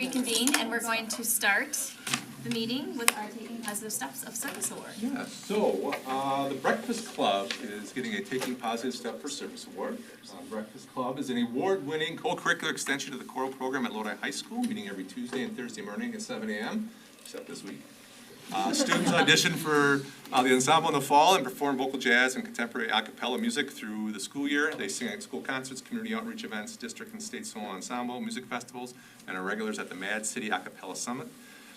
Reconvene, and we're going to start the meeting with our Taking Positive Steps of Service Award. Yeah, so the Breakfast Club is getting a Taking Positive Step for Service Award. Breakfast Club is an award-winning co-curricular extension to the choral program at Lodi High School, meeting every Tuesday and Thursday morning at 7 a.m., except this week. Students audition for the ensemble in the fall and perform vocal jazz and contemporary a cappella music through the school year. They sing at school concerts, community outreach events, district and state solo ensemble, music festivals, and are regulars at the Mad City A Cappella Summit.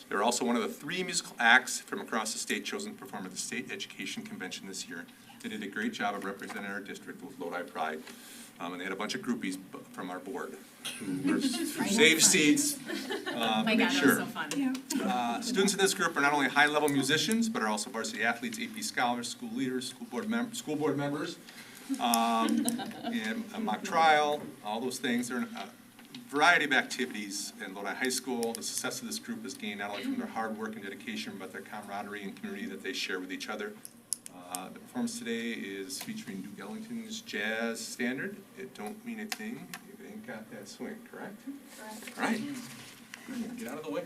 They're also one of the 3 musical acts from across the state chosen to perform at the State Education Convention this year. They did a great job of representing our district with Lodi Pride. And they had a bunch of groupies from our board who saved seats. Oh my God, sure. that was so fun. Students in this group are not only high-level musicians, but are also varsity athletes, AP scholars, school leaders, school board members, and a mock trial, all those things. They're in a variety of activities in Lodi High School. The success of this group is gained not only from their hard work and dedication, but their camaraderie and community that they share with each other. The performance today is featuring Duke Ellington's jazz standard, It Don't Mean a Thing, If It Ain't Got That Swing, correct? Correct. All right. Get out of the way.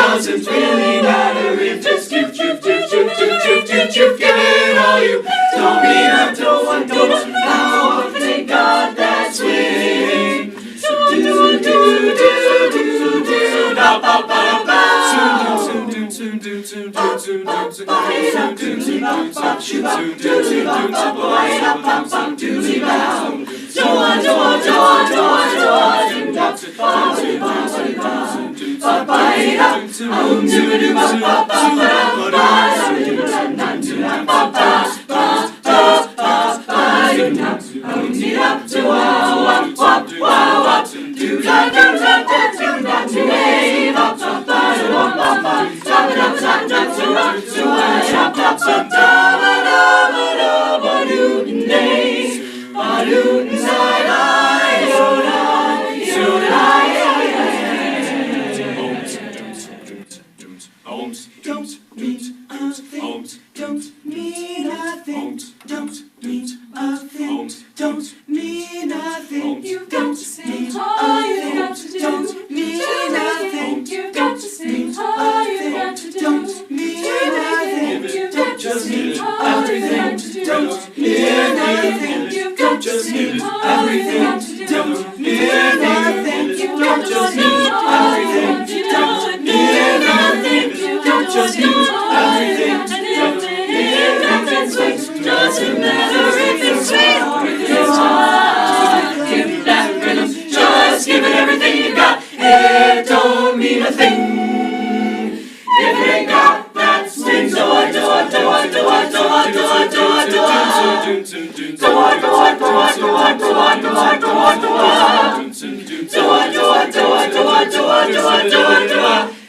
Doesn't really matter if just give it all you don't mean I don't now thank God that swing da ba ba ba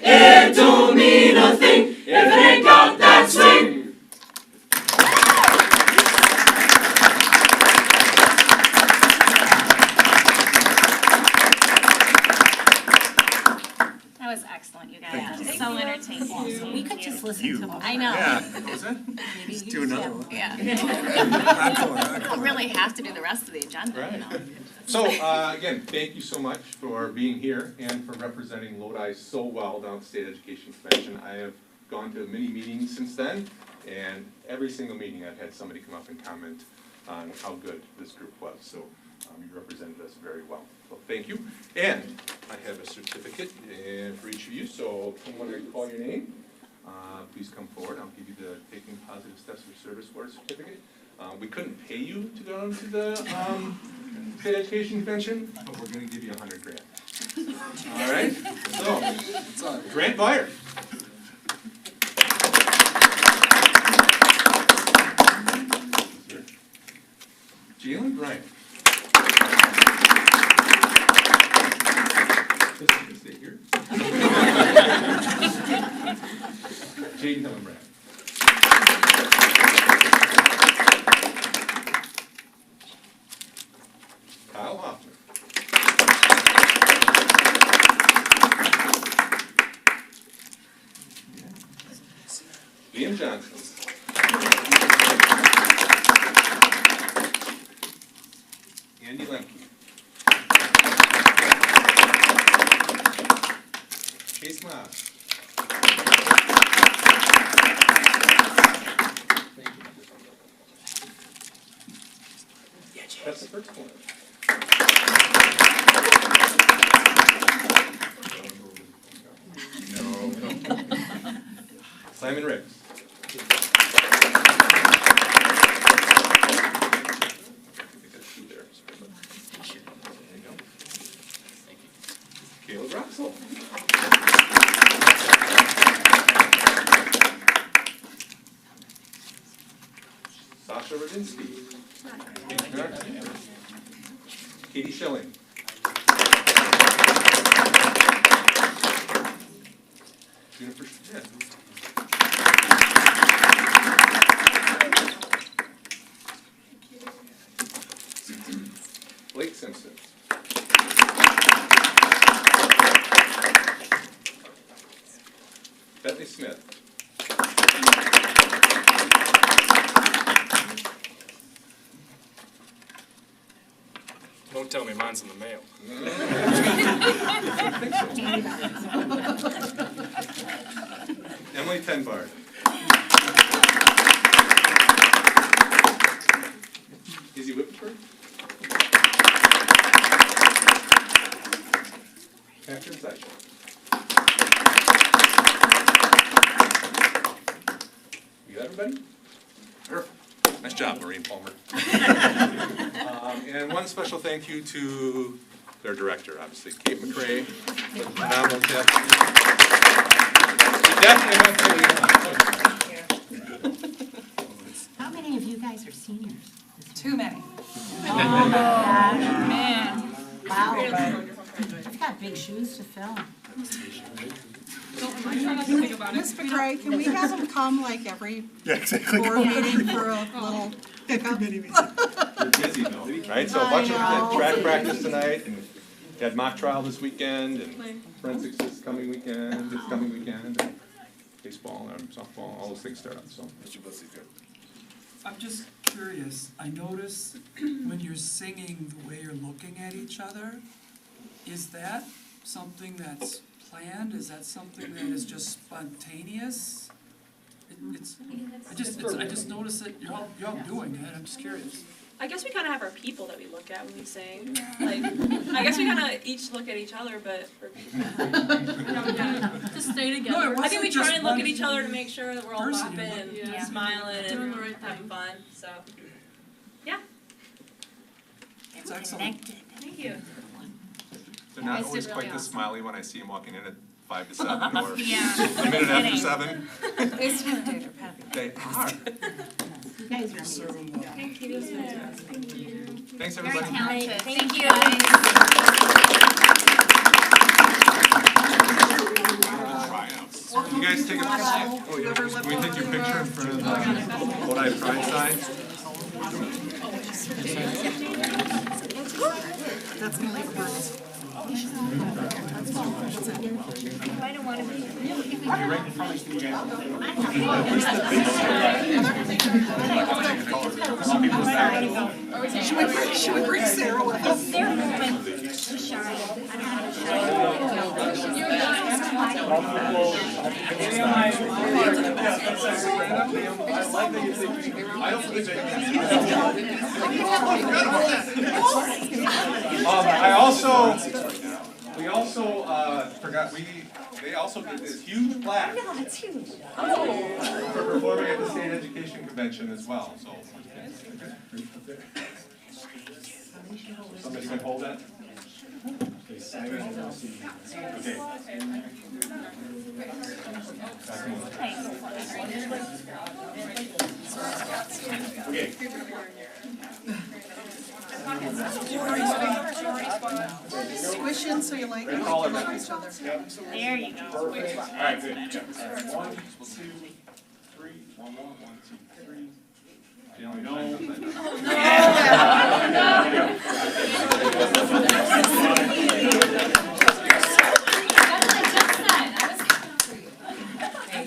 It don't mean a thing if it ain't got that swing. So entertaining. We could just listen to them. I know. What was that? Just do another one. Yeah. Encore. We don't really have to do the rest of the agenda, you know. So, again, thank you so much for being here and for representing Lodi so well down at the State Education Convention. I have gone to many meetings since then, and every single meeting I've had somebody come up and comment on how good this group was. So you represented us very well. So thank you. And I have a certificate for each of you. So when I call your name, please come forward. I'll give you the Taking Positive Steps for Service Award certificate. We couldn't pay you to go to the State Education Convention, but we're going to give you $100 grand. All right. So Grant Byer. Jalen Bryant. This is gonna stay here. Jaden Hillenbrand. Kyle Hoffman. Liam Johnson. Andy Lemke. Chase Moss. That's the first one. No. Simon Riggs. Caleb Roxel. Sasha Radinsky. Katie Schilling. Jennifer Schmidt. Blake Simpson. Bethany Smith. Don't tell me mine's in the mail. Emily Tenbard. Izzy Whitford. Catherine Zeichel. You got everybody? Perfect. Nice job, Maureen Palmer. And one special thank you to their director, obviously, Kate McRae. Phenomenal tip. You definitely went pretty How many of you guys are seniors? Too many. Oh, Man. wow. I've got big shoes to fill. Ms. McRae, can we have them come like every exactly. board meeting for a little pickup? You're busy though, right? So a bunch of them did track practice tonight, and you had mock trial this weekend, and forensics this coming weekend, and baseball and softball, all those things start up, so. Mr. Bussey, good. I'm just curious, I notice when you're singing the way you're looking at each other, is that something that's planned? Is that something that is just spontaneous? I just noticed that you're all doing it, I'm just curious. I guess we kind of have our people that we look at when we sing. Like, I guess we kind of each look at each other, but Just stay No, together. it I think we wasn't try just and look one at each other to make sure that we're all person laughing you're and Yeah. smiling and Doing the right having thing. fun. So, yeah. It's excellent. Thank you. They're not Guys did always really quite this awesome. smiley when I see them walking in at 5 to 7 or Yeah. a minute after Kidding. 7. They still do, they're happy. They are. You guys are amazing. Thank you. Thank you. Thanks, Very everybody. talented. Thank you. Tryouts. You guys take a can we take your picture in front of the Lodi Pride sign? That's gonna leave a mark. Should we bring Sarah with us? Their moment to shine. I had to We also forgot, they also did this huge plaque. No, it's huge. For performing at the state education convention as well, so. Somebody can hold that? Okay. Squish in so you like each other. There you go. All right, good. 1, 2, 3. 1 more. 1, 2, 3.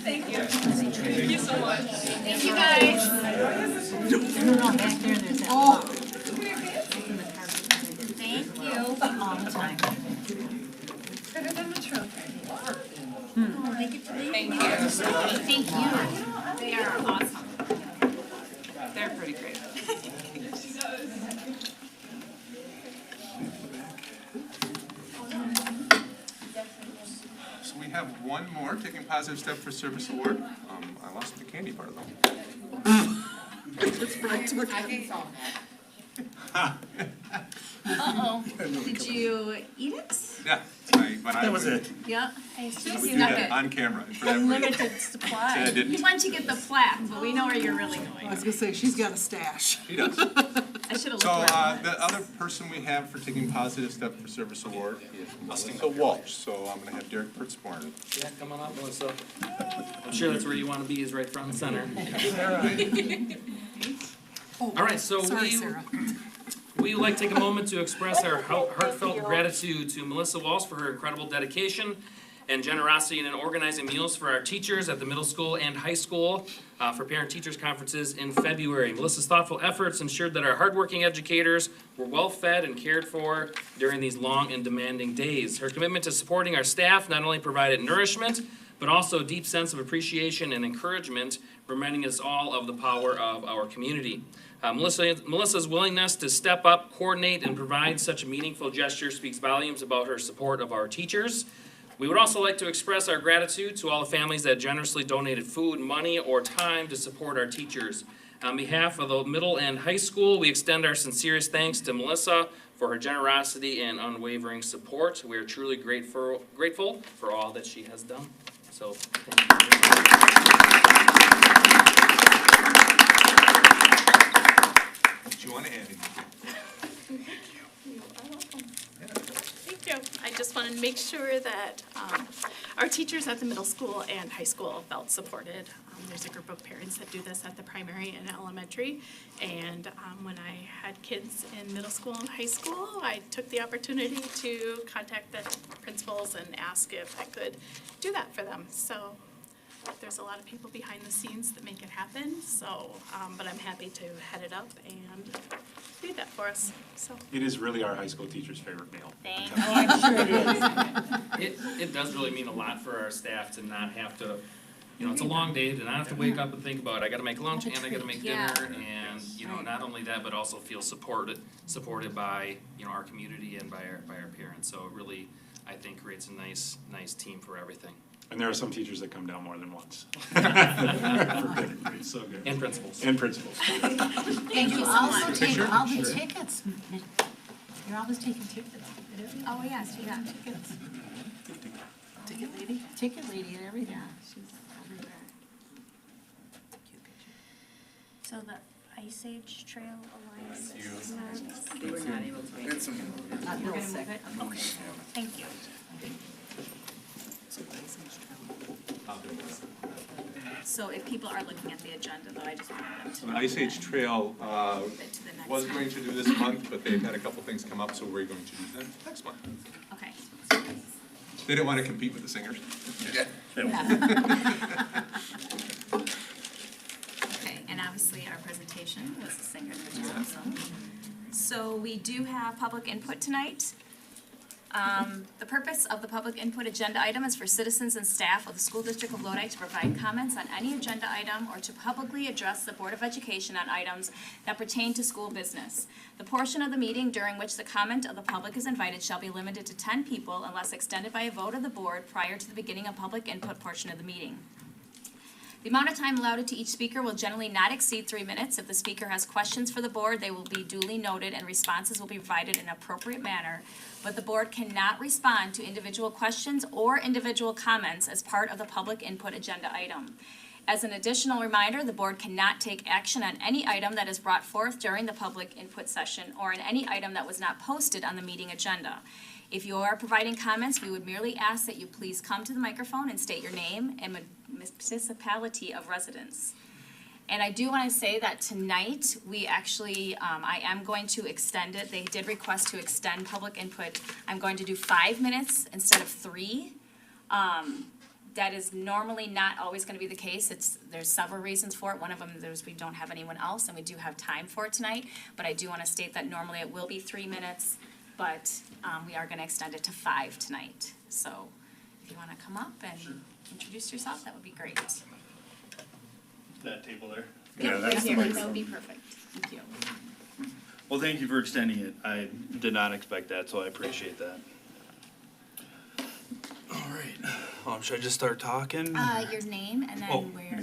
Thank you. Thank you so much. Thank you, guys. No, back there, there's that. Oh. Thank you. All the time. Better than the trophy. Thank you. They are awesome. They're pretty great. So we have one more, taking positive step for service award. I lost the candy part of them. It's right to look at. Uh-oh. Did you eat it? Yeah, that was it. Yeah. I assume We you do got that it. on camera. For that reason. Unlimited supply. Say I didn't. Once you get the plaque, but we know where you're really I going. was gonna say, she's got a stash. He does. I should have So looked around. the other person we have for taking positive step for service award is Melissa Walsh. So I'm gonna have Derek Pertzborn. Yeah, come on up, Melissa. I'm sure that's where you want to be, is right front and center. All right, so Sorry, Sarah. we would like to take a moment to express our heartfelt gratitude to Melissa Walsh for her incredible dedication and generosity in organizing meals for our teachers at the middle school and high school for parent-teachers conferences in February. Melissa's thoughtful efforts ensured that our hardworking educators were well-fed and cared for during these long and demanding days. Her commitment to supporting our staff not only provided nourishment, but also a deep sense of appreciation and encouragement, reminding us all of the power of our community. Melissa's willingness to step up, coordinate, and provide such a meaningful gesture speaks volumes about her support of our teachers. We would also like to express our gratitude to all the families that generously donated food, money, or time to support our teachers. On behalf of the middle and high school, we extend our sincerest thanks to Melissa for her generosity and unwavering support. We are truly grateful for all that she has done. So, thank you. Do you want to add anything? Thank you. I just wanted to make sure that our teachers at the middle school and high school felt supported. There's a group of parents that do this at the primary and elementary. And when I had kids in middle school and high school, I took the opportunity to contact the principals and ask if I could do that for them. So there's a lot of people behind the scenes that make it happen. So, but I'm happy to head it up and do that for us. So. It is really our high school teacher's favorite meal. Thank Oh, I'm sure it is. It does really mean a lot for our staff to not have to, you know, it's a long day, to not have to wake up and think about, I gotta make lunch and I gotta make dinner, and, you know, not only that, but also feel supported by, you know, our community and by our parents. So it really, I think, creates a nice team for everything. And there are some teachers that come down more than once. It's so good. And principals. And principals. And you also take all the tickets. You're always taking tickets. Oh, yes, we got Tickets. Ticket lady? Ticket lady and everything. Yeah, she's everywhere. Cute picture. So the Ice Age Trail Alliance is We were not able to make it. Not real sick. Okay, thank you. So if people are looking at the agenda, though, I just wanted them to So the Ice Age Trail move it to the next was one. going to do this month, but they've had a couple things come up, so we're going to do that next month. Okay. They didn't want to compete with the singers. Okay, and obviously our presentation was the singer, which is awesome. So we do have public input tonight. The purpose of the public input agenda item is for citizens and staff of the School District of Lodi to provide comments on any agenda item or to publicly address the Board of Education on items that pertain to school business. The portion of the meeting during which the comment of the public is invited shall be limited to 10 people unless extended by a vote of the board prior to the beginning of public input portion of the meeting. The amount of time allotted to each speaker will generally not exceed 3 minutes. If the speaker has questions for the board, they will be duly noted and responses will be provided in an appropriate manner. But the board cannot respond to individual questions or individual comments as part of the public input agenda item. As an additional reminder, the board cannot take action on any item that is brought forth during the public input session or on any item that was not posted on the meeting agenda. If you are providing comments, we would merely ask that you please come to the microphone and state your name and municipality of residence. And I do want to say that tonight, we actually, I am going to extend it. They did request to extend public input. I'm going to do 5 minutes instead of 3. That is normally not always going to be the case. There's several reasons for it. One of them is we don't have anyone else, and we do have time for it tonight. But I do want to state that normally it will be 3 minutes, but we are going to extend it to 5 tonight. So if you want to come up and introduce yourself, that would be great. That table there? Yeah, that's the that would be perfect. Thank you. Well, thank you for extending it. I did not expect that, so I appreciate that. All right. Should I just start talking? Your name and then where,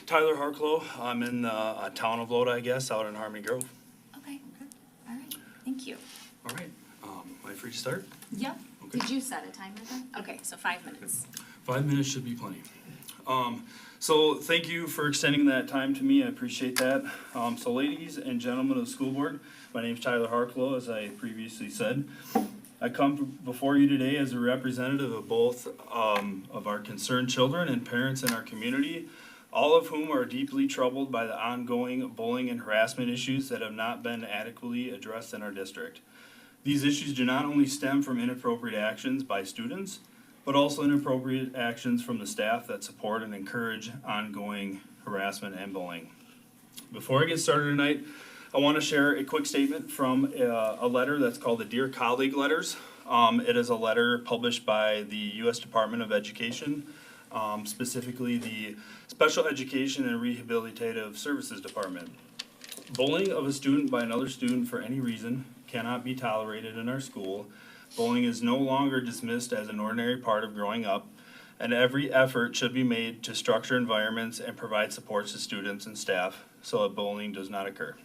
Tyler Harklow. I'm in the town of Lodi, I guess, out in Harmony Grove. Okay. All right. Thank you. All right. Am I free to start? Yep. Okay. Did you set a timer then? Okay, so 5 minutes. 5 minutes should be plenty. So thank you for extending that time to me. I appreciate that. So ladies and gentlemen of the school board, my name is Tyler Harklow, as I previously said. I come before you today as a representative of both of our concerned children and parents in our community, all of whom are deeply troubled by the ongoing bullying and harassment issues that have not been adequately addressed in our district. These issues do not only stem from inappropriate actions by students, but also inappropriate actions from the staff that support and encourage ongoing harassment and bullying. Before I get started tonight, I want to share a quick statement from a letter that's called the Dear Colleague Letters. It is a letter published by the U.S. Department of Education, specifically the Special Education and Rehabilitative Services Department. Bullying of a student by another student for any reason cannot be tolerated in our school. Bullying is no longer dismissed as an ordinary part of growing up, and every effort should be made to structure environments and provide supports to students and staff so that bullying does not occur.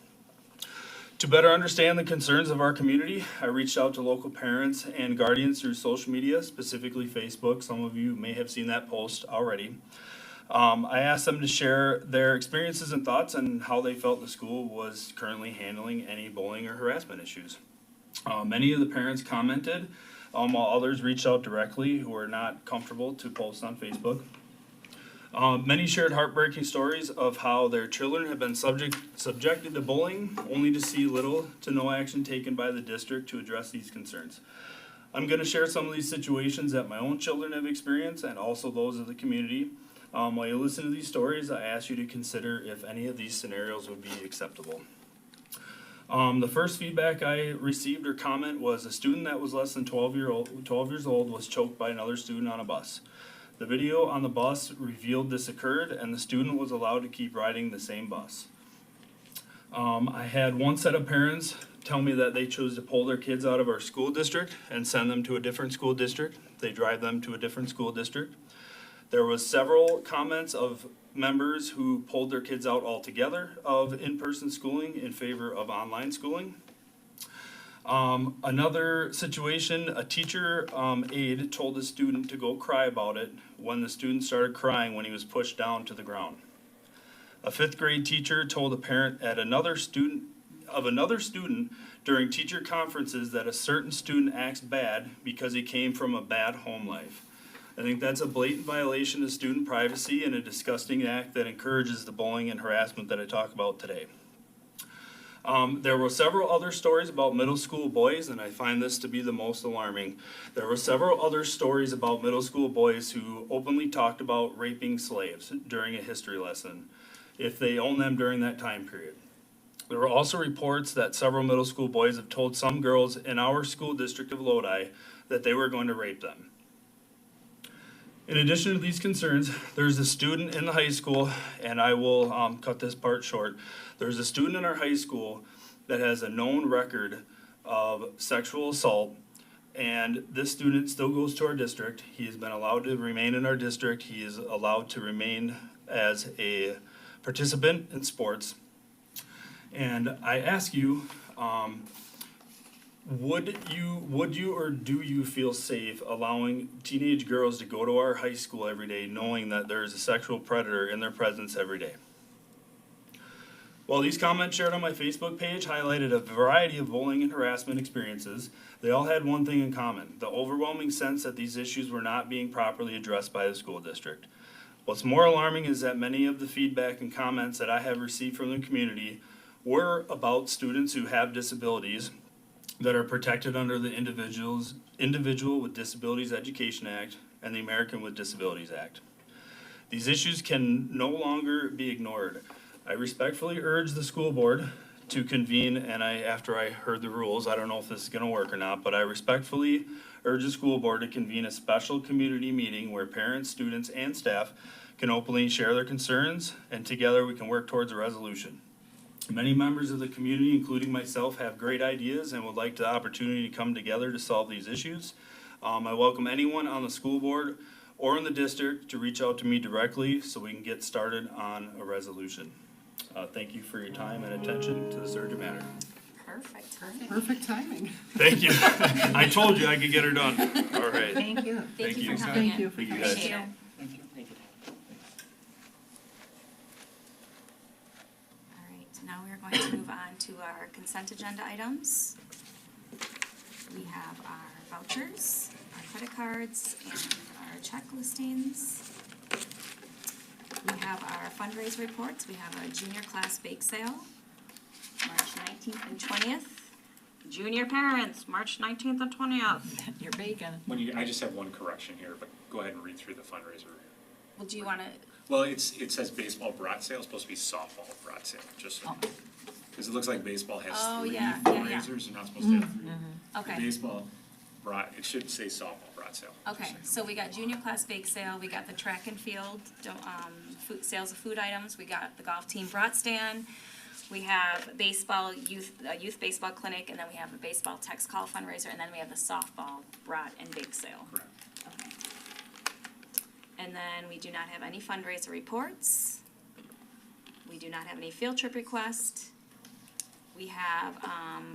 To better understand the concerns of our community, I reached out to local parents and guardians through social media, specifically Facebook. Some of you may have seen that post already. I asked them to share their experiences and thoughts on how they felt the school was currently handling any bullying or harassment issues. Many of the parents commented, while others reached out directly who were not comfortable to post on Facebook. Many shared heartbreaking stories of how their children have been subjected to bullying, only to see little to no action taken by the district to address these concerns. I'm going to share some of these situations that my own children have experienced and also those of the community. While you listen to these stories, I ask you to consider if any of these scenarios would be acceptable. The first feedback I received or comment was a student that was less than 12 years old was choked by another student on a bus. The video on the bus revealed this occurred, and the student was allowed to keep riding the same bus. I had one set of parents tell me that they chose to pull their kids out of our school district and send them to a different school district. They drive them to a different school district. There was several comments of members who pulled their kids out altogether of in-person schooling in favor of online schooling. Another situation, a teacher aide told a student to go cry about it when the student started crying when he was pushed down to the ground. A 5th grade teacher told a parent at another student during teacher conferences that a certain student acts bad because he came from a bad home life. I think that's a blatant violation of student privacy and a disgusting act that encourages the bullying and harassment that I talk about today. There were several other stories about middle school boys, and I find this to be the most alarming. There were several other stories about middle school boys who openly talked about raping slaves during a history lesson, if they owned them during that time period. There were also reports that several middle school boys have told some girls in our school district of Lodi that they were going to rape them. In addition to these concerns, there's a student in the high school, and I will cut this part short. There's a student in our high school that has a known record of sexual assault, and this student still goes to our district. He has been allowed to remain in our district. He is allowed to remain as a participant in sports. And I ask you, would you or do you feel safe allowing teenage girls to go to our high school every day knowing that there is a sexual predator in their presence every day? While these comments shared on my Facebook page highlighted a variety of bullying and harassment experiences, they all had one thing in common: the overwhelming sense that these issues were not being properly addressed by the school district. What's more alarming is that many of the feedback and comments that I have received from the community were about students who have disabilities that are protected under the Individual with Disabilities Education Act and the American with Disabilities Act. These issues can no longer be ignored. I respectfully urge the school board to convene, and after I heard the rules, I don't know if this is gonna work or not, but I respectfully urge the school board to convene a special community meeting where parents, students, and staff can openly share their concerns, and together we can work towards a resolution. Many members of the community, including myself, have great ideas and would like the opportunity to come together to solve these issues. I welcome anyone on the school board or in the district to reach out to me directly so we can get started on a resolution. Thank you for your time and attention to this urgent matter. Perfect. Perfect timing. Thank you. I told you I could get her done. All right. Thank you. Thank you you. for coming in. Thank you. Thank you, guys. Appreciate it. All right, now we're going to move on to our consent agenda items. We have our vouchers, our credit cards, and our check listings. We have our fundraiser reports. We have a junior class bake sale, March 19th and 20th. Junior parents, March 19th and 20th. You're bacon. I just have one correction here, but go ahead and read through the fundraiser. Well, do you want to? Well, it says baseball brat sale, it's supposed to be softball brat sale, just so. Because it looks like baseball has three fundraisers, you're not supposed to have three. Okay. Baseball brat, it should say softball brat sale. Okay, so we got junior class bake sale, we got the track and field, sales of food items, we got the golf team brat stand, we have baseball, youth baseball clinic, and then we have a baseball text call fundraiser, and then we have the softball brat and bake sale. Correct. Okay. And then we do not have any fundraiser reports. We do not have any field trip requests. We have,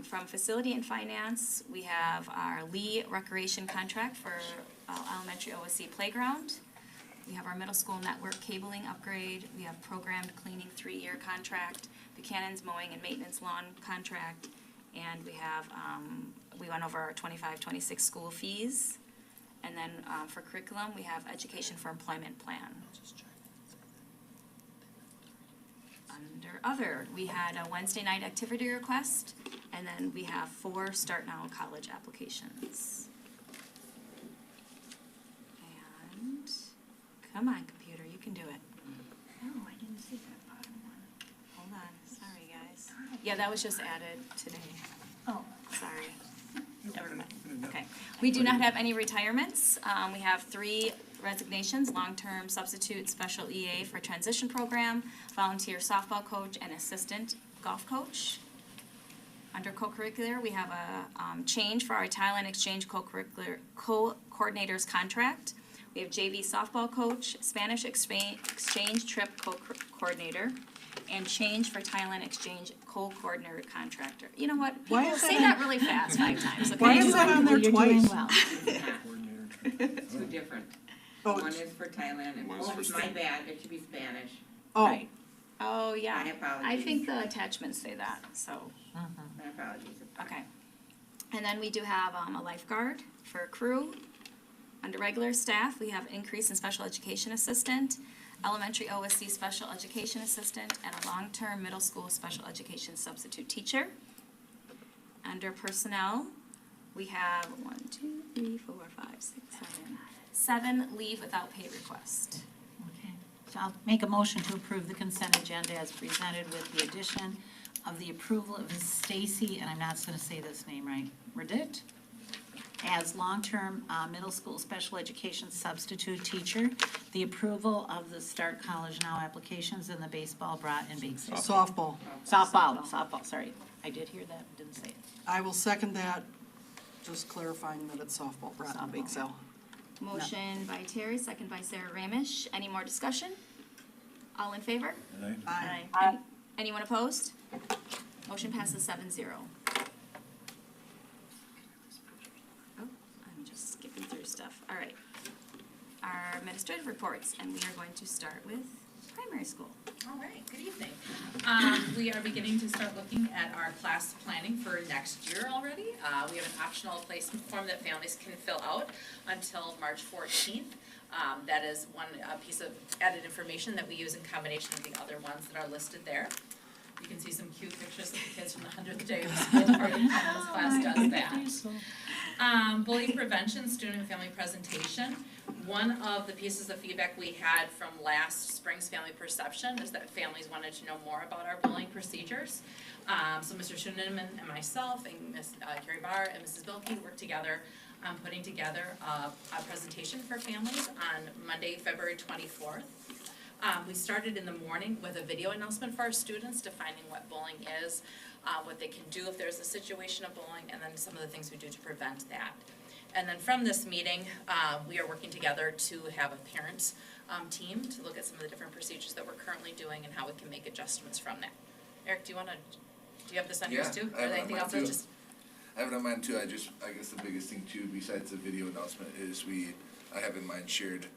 from Facility and Finance, we have our Lee Recreation contract for elementary OSC playground. We have our middle school network cabling upgrade. We have programmed cleaning 3-year contract, Buchanan's mowing and maintenance lawn contract, and we have, we went over our 25-26 school fees. And then for curriculum, we have Education for Employment Plan. Under other, we had a Wednesday night activity request, and then we have 4 Start Now college applications. And, come on, computer, you can do it. Oh, I didn't see that bottom one. Hold on, sorry, guys. Yeah, that was just added today. Oh, Sorry. Never mind. Okay. We do not have any retirements. We have 3 resignations: long-term substitute special EA for transition program, volunteer softball coach, and assistant golf coach. Under co-curricular, we have a change for our Thailand exchange co-curricular co-coordinator's contract. We have JV softball coach, Spanish exchange trip co-coordinator, and change for Thailand exchange co-coordinator contractor. You know what? Why People is say that that really fast 5 times, okay? Why is that on there You're twice? doing well. Two different. Oh, One is for Thailand and, One's for it's my bad, it should be Spanish. oh, Right. Oh, yeah. My apologies. I think the attachments say that, so, My apologies. okay. And then we do have a lifeguard for crew. Under regular staff, we have increase in special education assistant, elementary OSC special education assistant, and a long-term middle school special education substitute teacher. Under personnel, we have 7 leave without pay request. Okay, so I'll make a motion to approve the consent agenda as presented with the addition of the approval of Stacy, and I'm not gonna say this name right, Redit, as long-term middle school special education substitute teacher, the approval of the Start College Now applications, and the baseball, brat, and bake sale. Softball. Softball, sorry. I did hear that, didn't say it. I will second that, just clarifying that it's softball, brat, and bake sale. Motion by Terry, second by Sarah Ramish. Any more discussion? All in favor? Aye. Anyone opposed? Motion passes 7-0. Oh, I'm just skipping through stuff. All right. Our administrative reports, and we are going to start with primary school. All right, good evening. We are beginning to start looking at our class planning for next year already. We have an optional placement form that families can fill out until March 14th. That is one piece of added information that we use in combination with the other ones that are listed there. You can see some cute pictures of the kids from the 100th day of the school party. This class does that. Bullying prevention, student and family presentation. One of the pieces of feedback we had from last spring's family perception is that families wanted to know more about our bullying procedures. So Mr. Schuneman and myself and Ms. Carrie Barr and Mrs. Bilkey worked together on putting together a presentation for families on Monday, February 24th. We started in the morning with a video announcement for our students defining what bullying is, what they can do if there's a situation of bullying, and then some of the things we do to prevent that. And then from this meeting, we are working together to have a parent team to look at some of the different procedures that we're currently doing and how we can make adjustments from that. Eric, do you have this on yours too? I have it on anything mine else too. that just? I have it on mine too. I guess the biggest thing too, besides the video announcement, is I have in mind shared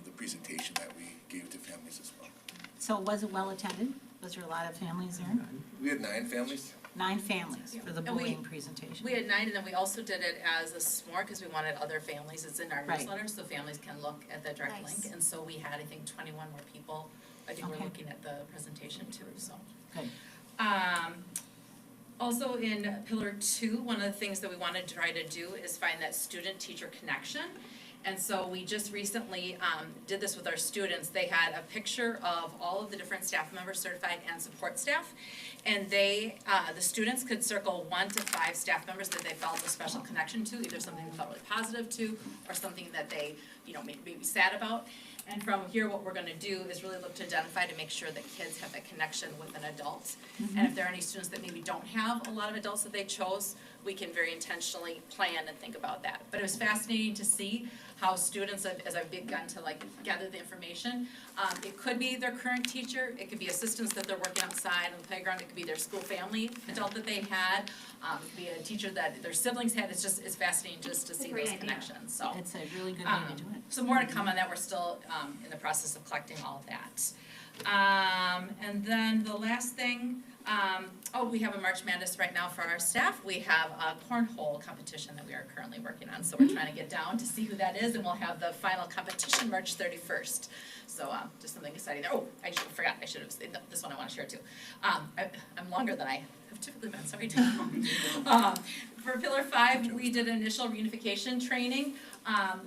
the presentation that we gave to families as well. So was it well attended? Was there a lot of families there? We had 9 families. 9 families for the And we- bullying presentation. We had 9, and then we also did it as a s'more because we wanted other families. It's in our Right. newsletter, so families can look at the direct Nice. link. And so we had, I think, 21 more people. I think we're Okay. looking at the presentation too, so. Good. Also in Pillar 2, one of the things that we wanted to try to do is find that student-teacher connection. And so we just recently did this with our students. They had a picture of all of the different staff members, certified and support staff. And the students could circle 1 to 5 staff members that they felt a special connection to, either something they felt really positive to, or something that they, maybe sad about. And from here, what we're gonna do is really look to identify to make sure that kids have that connection with an adult. And if there are any students that maybe don't have a lot of adults that they chose, we can very intentionally plan and think about that. But it was fascinating to see how students, as I've begun to gather the information, it could be their current teacher, it could be assistants that they're working outside on the playground, it could be their school family adult that they had, it could be a teacher that their siblings had. It's fascinating just to see those connections, so. It's a really good way to do it. So more to come on that. We're still in the process of collecting all of that. And then the last thing, we have a March Madness right now for our staff. We have a cornhole competition that we are currently working on, so we're trying to get down to see who that is, and we'll have the final competition March 31st. So just something exciting there. Oh, I forgot, I should have said this one I want to share too. I'm longer than I have typically been, sorry. For Pillar 5, we did initial reunification training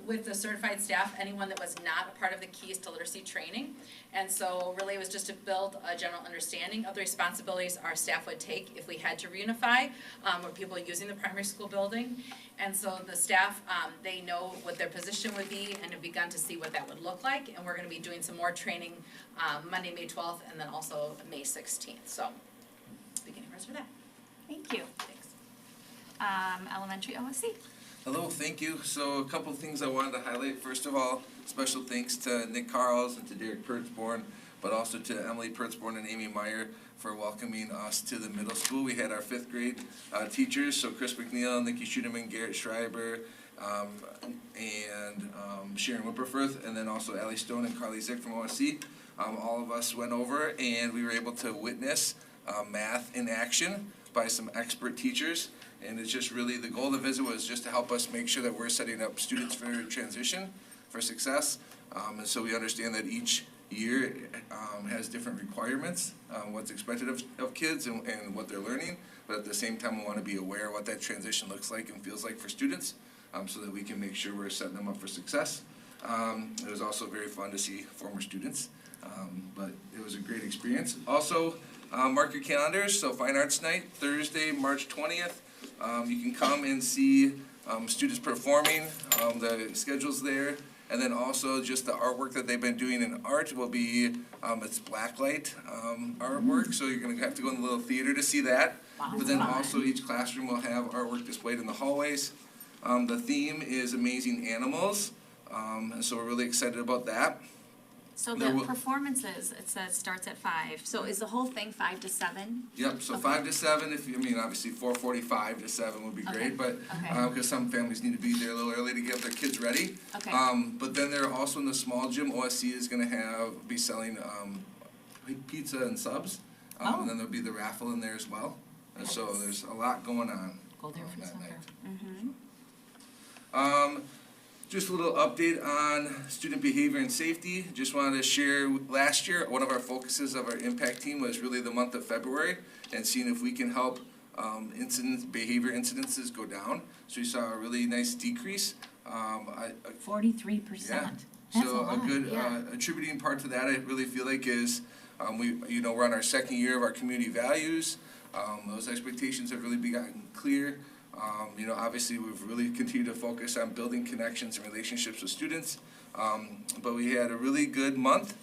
with the certified staff, anyone that was not a part of the Keys to Literacy training. And so really it was just to build a general understanding of the responsibilities our staff would take if we had to reunify, or people using the primary school building. And so the staff, they know what their position would be and have begun to see what that would look like. And we're gonna be doing some more training Monday, May 12th, and then also May 16th. So, beginning rest for that. Thank you. Thanks. Elementary OSC. Hello, thank you. So a couple of things I wanted to highlight. First of all, special thanks to Nick Carls and to Derek Pertzborn, but also to Emily Pertzborn and Amy Meyer for welcoming us to the middle school. We had our 5th grade teachers, so Chris McNeil, Nikki Schuderman, Garrett Schreiber, and Sharon Whipperfirth, and then also Allie Stone and Carly Zick from OSC. All of us went over and we were able to witness math in action by some expert teachers. And it's just really, the goal of the visit was just to help us make sure that we're setting up students for transition, for success. And so we understand that each year has different requirements, what's expected of kids and what they're learning. But at the same time, we want to be aware of what that transition looks like and feels like for students, so that we can make sure we're setting them up for success. It was also very fun to see former students, but it was a great experience. Also, mark your calendars, so Fine Arts Night, Thursday, March 20th. You can come and see students performing, the schedule's there. And then also just the artwork that they've been doing in art will be, it's blacklight artwork, so you're gonna have to go in the little theater to see that. But then also each classroom will have artwork displayed in the hallways. The theme is amazing animals, and so we're really excited about that. So the performances, it says starts at 5, so is the whole thing 5 to 7? Yep, so 5 to 7, obviously 4:45 to 7 would be great, but, because some families need to be there a little early to get their kids ready. Okay. But then they're also in the small gym, OSC is gonna be selling, pizza and subs. And then there'll be the raffle in there as well. And so there's a lot going on. Go there for that supper. night. Just a little update on student behavior and safety. Just wanted to share, last year, one of our focuses of our impact team was really the month of February and seeing if we can help behavior incidences go down. So we saw a really nice decrease. 43%. Yeah. That's So a lot. good attributing part to that, I really feel like is, we're on our second year of our community values. Those expectations have really gotten clear. Obviously, we've really continued to focus on building connections and relationships with students. But we had a really good month,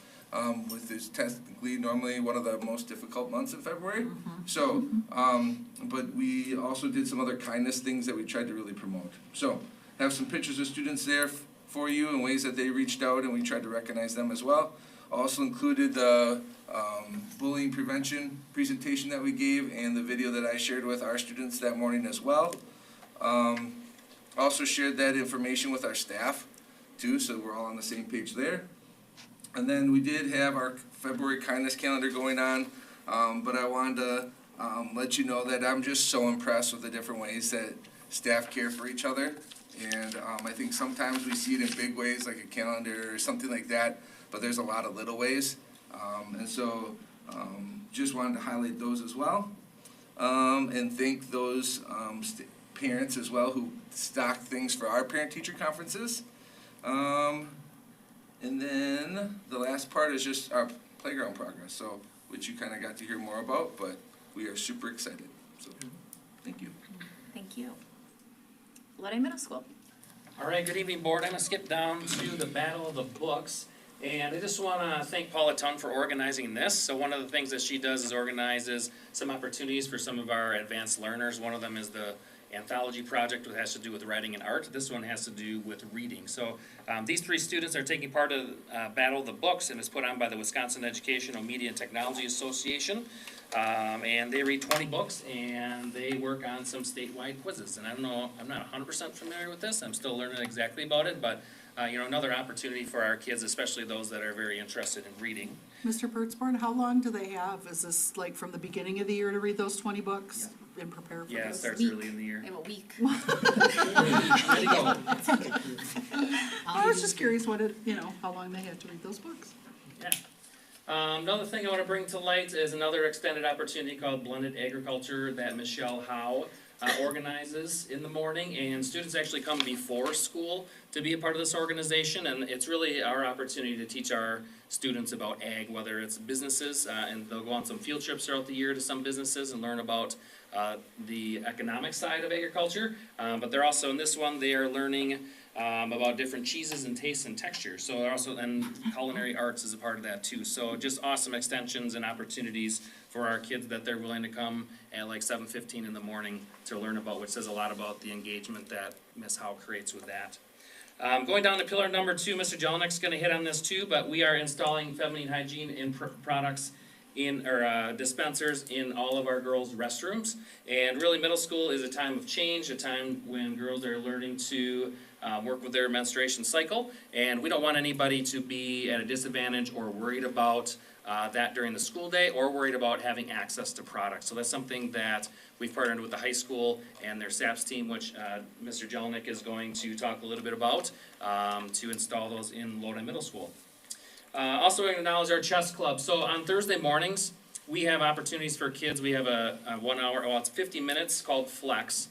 with this technically normally one of the most difficult months in February. So, but we also did some other kindness things that we tried to really promote. So, have some pictures of students there for you in ways that they reached out, and we tried to recognize them as well. Also included the bullying prevention presentation that we gave and the video that I shared with our students that morning as well. Also shared that information with our staff too, so we're all on the same page there. And then we did have our February kindness calendar going on, but I wanted to let you know that I'm just so impressed with the different ways that staff care for each other. And I think sometimes we see it in big ways like a calendar or something like that, but there's a lot of little ways. And so just wanted to highlight those as well. And thank those parents as well who stocked things for our parent-teacher conferences. And then the last part is just our playground progress, so which you kind of got to hear more about, but we are super excited. So thank you. Thank you. Lodi Middle School. All right, good evening, board. I'm gonna skip down to the Battle of the Books. And I just wanna thank Paula Tun for organizing this. So one of the things that she does is organizes some opportunities for some of our advanced learners. One of them is the anthology project, which has to do with writing and art. This one has to do with reading. So these 3 students are taking part of Battle of the Books, and it's put on by the Wisconsin Educational Media and Technology Association. And they read 20 books, and they work on some statewide quizzes. And I don't know, I'm not 100% familiar with this. I'm still learning exactly about it, but another opportunity for our kids, especially those that are very interested in reading. Mr. Pertzborn, how long do they have? Is this like from the beginning of the year to read those 20 books and prepare for this? Yeah, it starts early in the year. They have a week. Ready to go. I was just curious how long they had to read those books. Yeah. Another thing I want to bring to light is another extended opportunity called Blended Agriculture that Michelle Howe organizes in the morning, and students actually come before school to be a part of this organization, and it's really our opportunity to teach our students about ag, whether it's businesses, and they'll go on some field trips throughout the year to some businesses and learn about the economic side of agriculture, but they're also, in this one, they are learning about different cheeses and tastes and textures. So they're also, and culinary arts is a part of that too. So just awesome extensions and opportunities for our kids that they're willing to come at like 7:15 in the morning to learn about, which says a lot about the engagement that Ms. Howe creates with that. Going down to pillar number 2, Mr. Jelinek gonna hit on this too, but we are installing feminine hygiene in products in, or dispensers in all of our girls' restrooms. And really middle school is a time of change, a time when girls are learning to work with their menstruation cycle, and we don't want anybody to be at a disadvantage or worried about that during the school day, or worried about having access to products. So that's something that we've partnered with the high school and their SAPS team, which Mr. Jelinek is going to talk a little bit about, to install those in Lodi Middle School. Also acknowledge our chess club. So on Thursday mornings, we have opportunities for kids. We have a 1 hour, well, it's 50 minutes called Flex.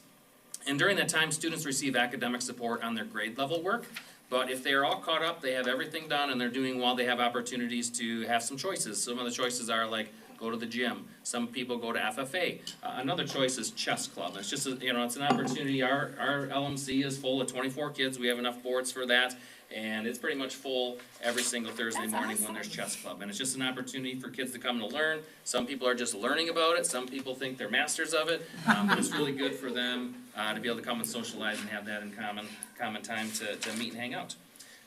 And during that time, students receive academic support on their grade level work. But if they are all caught up, they have everything done and they're doing well, they have opportunities to have some choices. Some of the choices are like go to the gym. Some people go to FFA. Another choice is chess club. It's just, it's an opportunity. Our LMC is full of 24 kids. We have enough boards for that. And it's pretty much full every single Thursday morning when there's chess club. And it's just an opportunity for kids to come to learn. Some people are just learning about it. Some people think they're masters of it. But it's really good for them to be able to come and socialize and have that in common time to meet and hang out.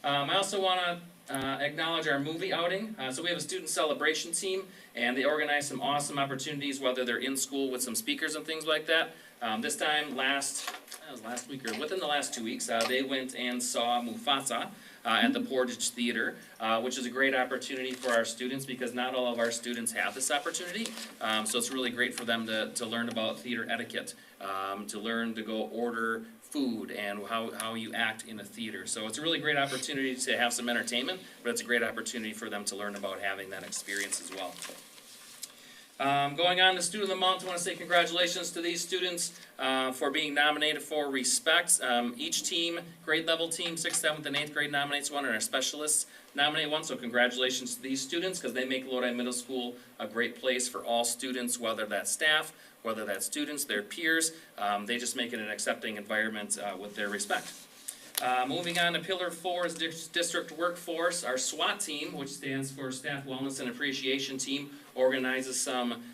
I also want to acknowledge our movie outing. So we have a student celebration team, and they organize some awesome opportunities, whether they're in school with some speakers and things like that. This time, last week or within the last 2 weeks, they went and saw Mufasa at the Portage Theater, which is a great opportunity for our students because not all of our students have this opportunity. So it's really great for them to learn about theater etiquette, to learn to go order food and how you act in a theater. So it's a really great opportunity to have some entertainment, but it's a great opportunity for them to learn about having that experience as well. Going on to Student of the Month, I want to say congratulations to these students for being nominated for Respect. Each team, grade level team, 6th, 7th, and 8th grade nominates one, and our specialists nominate one. So congratulations to these students because they make Lodi Middle School a great place for all students, whether that's staff, whether that's students, their peers. They just make it an accepting environment with their Respect. Moving on to Pillar 4 is District Workforce. Our SWAT team, which stands for Staff Wellness and Appreciation Team, organizes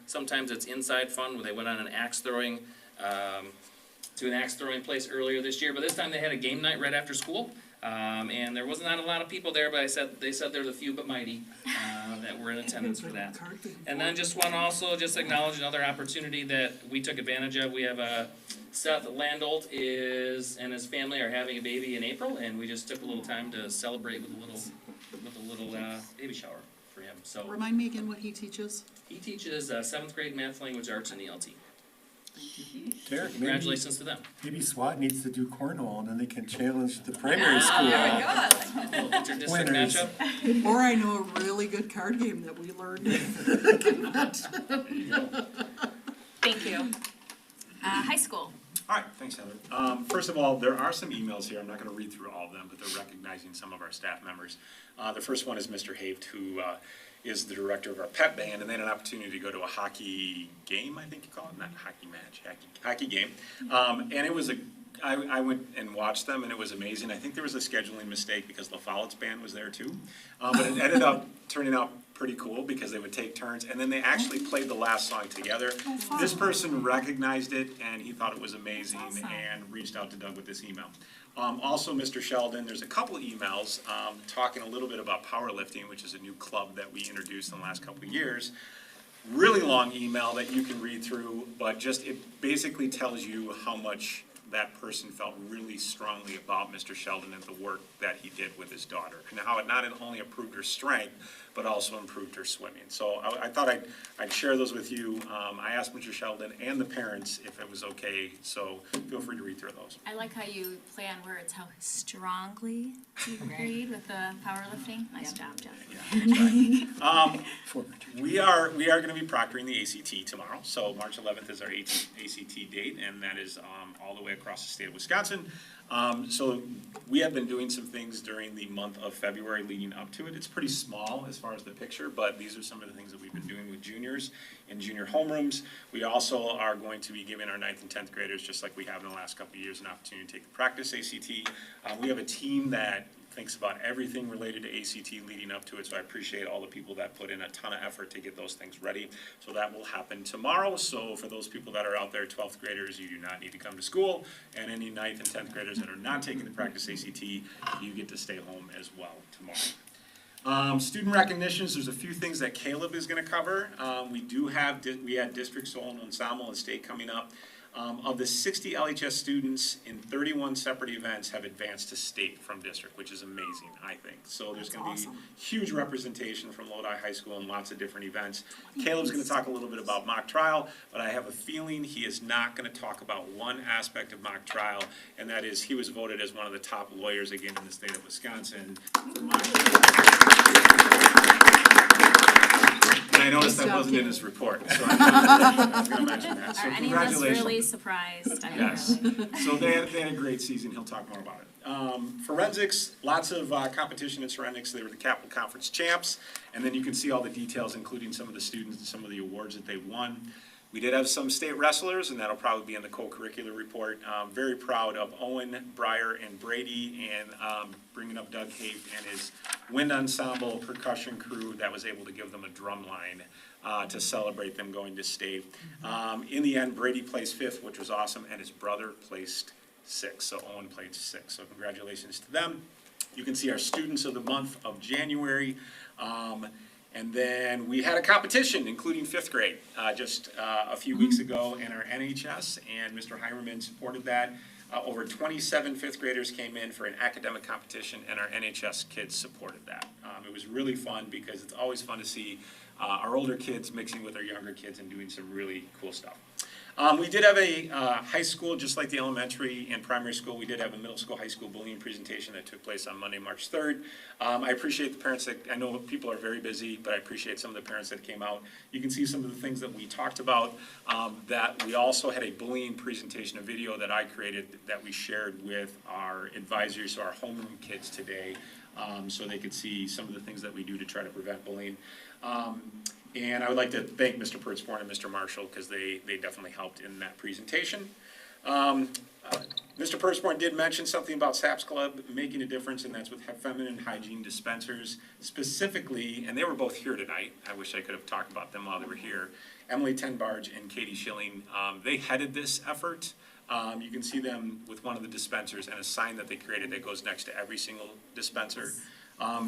sometimes it's inside fun, where they went on an axe throwing, to an axe throwing place earlier this year. But this time they had a game night right after school. And there was not a lot of people there, but they said they're the few but mighty that were in attendance for that. And then just want to also just acknowledge another opportunity that we took advantage of. We have Seth Landolt and his family are having a baby in April, and we just took a little time to celebrate with a little baby shower for him. So Remind me again what he teaches? he teaches 7th grade math, language arts, and ELT. Derek, Congratulations to them. Maybe SWAT needs to do cornhole and then they can challenge the primary school. Interdistrict Winners. matchup. Or I know a really good card game that we learned. Thank you. High school. All right, thanks, Heather. First of all, there are some emails here. I'm not going to read through all of them, but they're recognizing some of our staff members. The first one is Mr. Haft, who is the director of our pep band, and they had an opportunity to go to a hockey game, I think you call it, not hockey match, hockey game. And it was I went and watched them, and it was amazing. I think there was a scheduling mistake because La Follett's band was there too. But it ended up turning out pretty cool because they would take turns, and then they actually played the last song together. This person recognized it, and he thought it was amazing and reached out to Doug with this email. Also, Mr. Sheldon, there's a couple of emails talking a little bit about powerlifting, which is a new club that we introduced in the last couple of years. Really long email that you can read through, but just it basically tells you how much that person felt really strongly about Mr. Sheldon and the work that he did with his daughter, and how it not only improved her strength, but also improved her swimming. So I thought I'd share those with you. I asked Mr. Sheldon and the parents if it was okay, so feel free to read through those. I like how you play on words, how strongly you agreed with the powerlifting. Nice job, Jeff. Yeah, that's right. We are going to be proctoring the ACT tomorrow. So March 11th is our ACT date, and that is all the way across the state of Wisconsin. So we have been doing some things during the month of February leading up to it. It's pretty small as far as the picture, but these are some of the things that we've been doing with juniors in junior homerooms. We also are going to be giving our 9th and 10th graders, just like we have in the last couple of years, an opportunity to take the practice ACT. We have a team that thinks about everything related to ACT leading up to it, so I appreciate all the people that put in a ton of effort to get those things ready. So that will happen tomorrow. So for those people that are out there, 12th graders, you do not need to come to school, and any 9th and 10th graders that are not taking the practice ACT, you get to stay home as well tomorrow. Student recognitions, there's a few things that Caleb is going to cover. We had District Soul and Ensemble and State coming up. Of the 60 LHS students in 31 separate events have advanced to state from district, which is amazing, I think. So there's That's going to be awesome. huge representation from Lodi High School in lots of different events. Caleb's going to talk a little bit about mock trial, but I have a feeling he is not going to talk about one aspect of mock trial, and that is he was voted as one of the top lawyers again in the state of Wisconsin. And I noticed that wasn't in his report, so I was going to mention that. So Are any of us congratulations. really surprised? I mean, Yes, really. so they had a great season, he'll talk more about it. Forensics, lots of competition in forensics, they were the Capital Conference champs, and then you can see all the details, including some of the students and some of the awards that they won. We did have some state wrestlers, and that'll probably be in the co-curricular report. Very proud of Owen, Breyer, and Brady, and bringing up Doug Haight and his wind ensemble percussion crew that was able to give them a drum line to celebrate them going to state. In the end, Brady placed 5th, which was awesome, and his brother placed 6th, so Owen played 6th, so congratulations to them. You can see our students of the month of January. And then we had a competition, including 5th grade, just a few weeks ago in our NHS, and Mr. Heimerman supported that. Over 27 5th graders came in for an academic competition, and our NHS kids supported that. It was really fun because it's always fun to see our older kids mixing with our younger kids and doing some really cool stuff. We did have a high school, just like the elementary and primary school, we did have a middle school, high school bullying presentation that took place on Monday, March 3rd. I appreciate the parents that, I know people are very busy, but I appreciate some of the parents that came out. You can see some of the things that we talked about, that we also had a bullying presentation, a video that I created that we shared with our advisors, so our homeroom kids today, so they could see some of the things that we do to try to prevent bullying. And I would like to thank Mr. Pertzborn and Mr. Marshall because they definitely helped in that presentation. Mr. Pertzborn did mention something about SAPS Club making a difference, and that's with feminine hygiene dispensers specifically, and they were both here tonight. I wish I could have talked about them while they were here. Emily Tenbarge and Katie Schilling, they headed this effort. You can see them with one of the dispensers and a sign that they created that goes next to every single dispenser.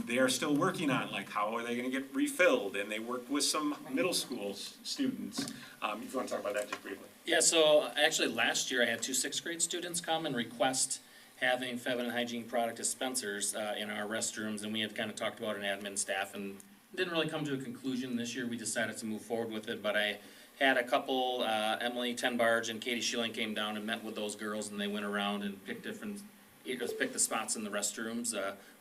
They are still working on, like, how are they gonna get refilled, and they work with some middle school students. If you wanna talk about that just briefly. Yeah, so actually last year I had 2 6th grade students come and request having feminine hygiene product dispensers in our restrooms, and we had kind of talked about an admin staff and didn't really come to a conclusion. This year we decided to move forward with it, but I had a couple, Emily Tenbarge and Katie Schilling came down and met with those girls, and they went around and picked the spots in the restrooms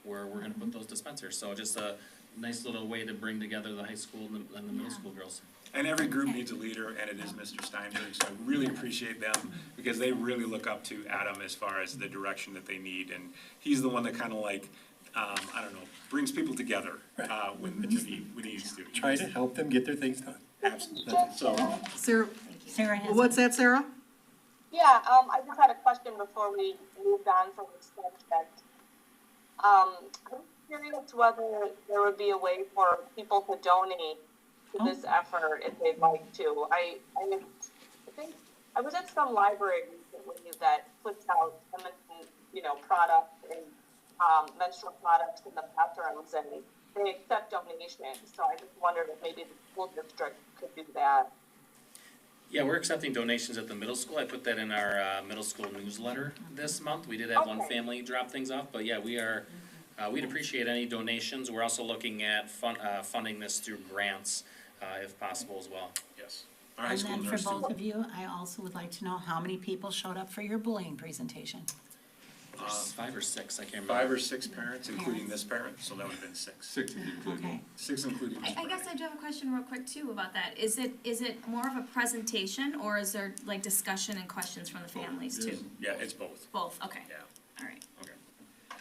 where we're gonna put those dispensers. So just a nice little way to bring together the high school and the middle school girls. And every group needs a leader, and it is Mr. Steinberg, so I really appreciate them because they really look up to Adam as far as the direction that they need, and he's the one that kind of like, I don't know, brings people together when we need to. Try to help them get their things done. Absolutely. So, Sarah, what's that, Sarah? Yeah, I just had a question before we moved on from the subject. I'm curious whether there would be a way for people to donate to this effort if they'd like to. I think I was at some library recently that puts out feminine, products and menstrual products in the bathrooms, and they accept donations. So I just wondered if maybe the school district could do that. Yeah, we're accepting donations at the middle school. I put that in our middle school newsletter this month. We did have one family drop things off, but yeah, we'd appreciate any donations. We're also looking at funding this through grants, if possible as well. Yes. And then for both of you, I also would like to know how many people showed up for your bullying presentation? 5 or 6, I can't remember. 5 or 6 parents, including this parent, so that would have been 6. 6 including. Okay. 6 including this I parent. guess I do have a question real quick too about that. Is it more of a presentation, or is there like discussion and questions from the families too? Yeah, it's both. Both, okay. Yeah. All right. Okay.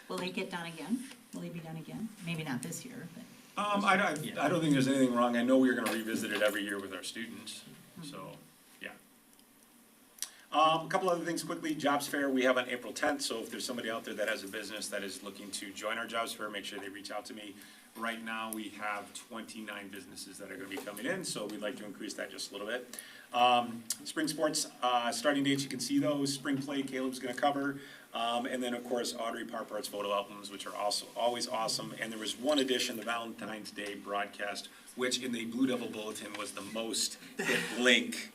Will they get done again? Will they be done again? Maybe not this year, but. I don't think there's anything wrong. I know we're gonna revisit it every year with our students, so, yeah. A couple other things quickly. Jobs Fair, we have on April 10th, so if there's somebody out there that has a business that is looking to join our Jobs Fair, make sure they reach out to me. Right now, we have 29 businesses that are gonna be coming in, so we'd like to increase that just a little bit. Spring sports, starting dates, you can see those. Spring play, Caleb's gonna cover. And then, of course, Audrey Parpart's photo albums, which are also always awesome. And there was one addition, the Valentine's Day broadcast, which in the Blue Devil Bulletin was the most hit link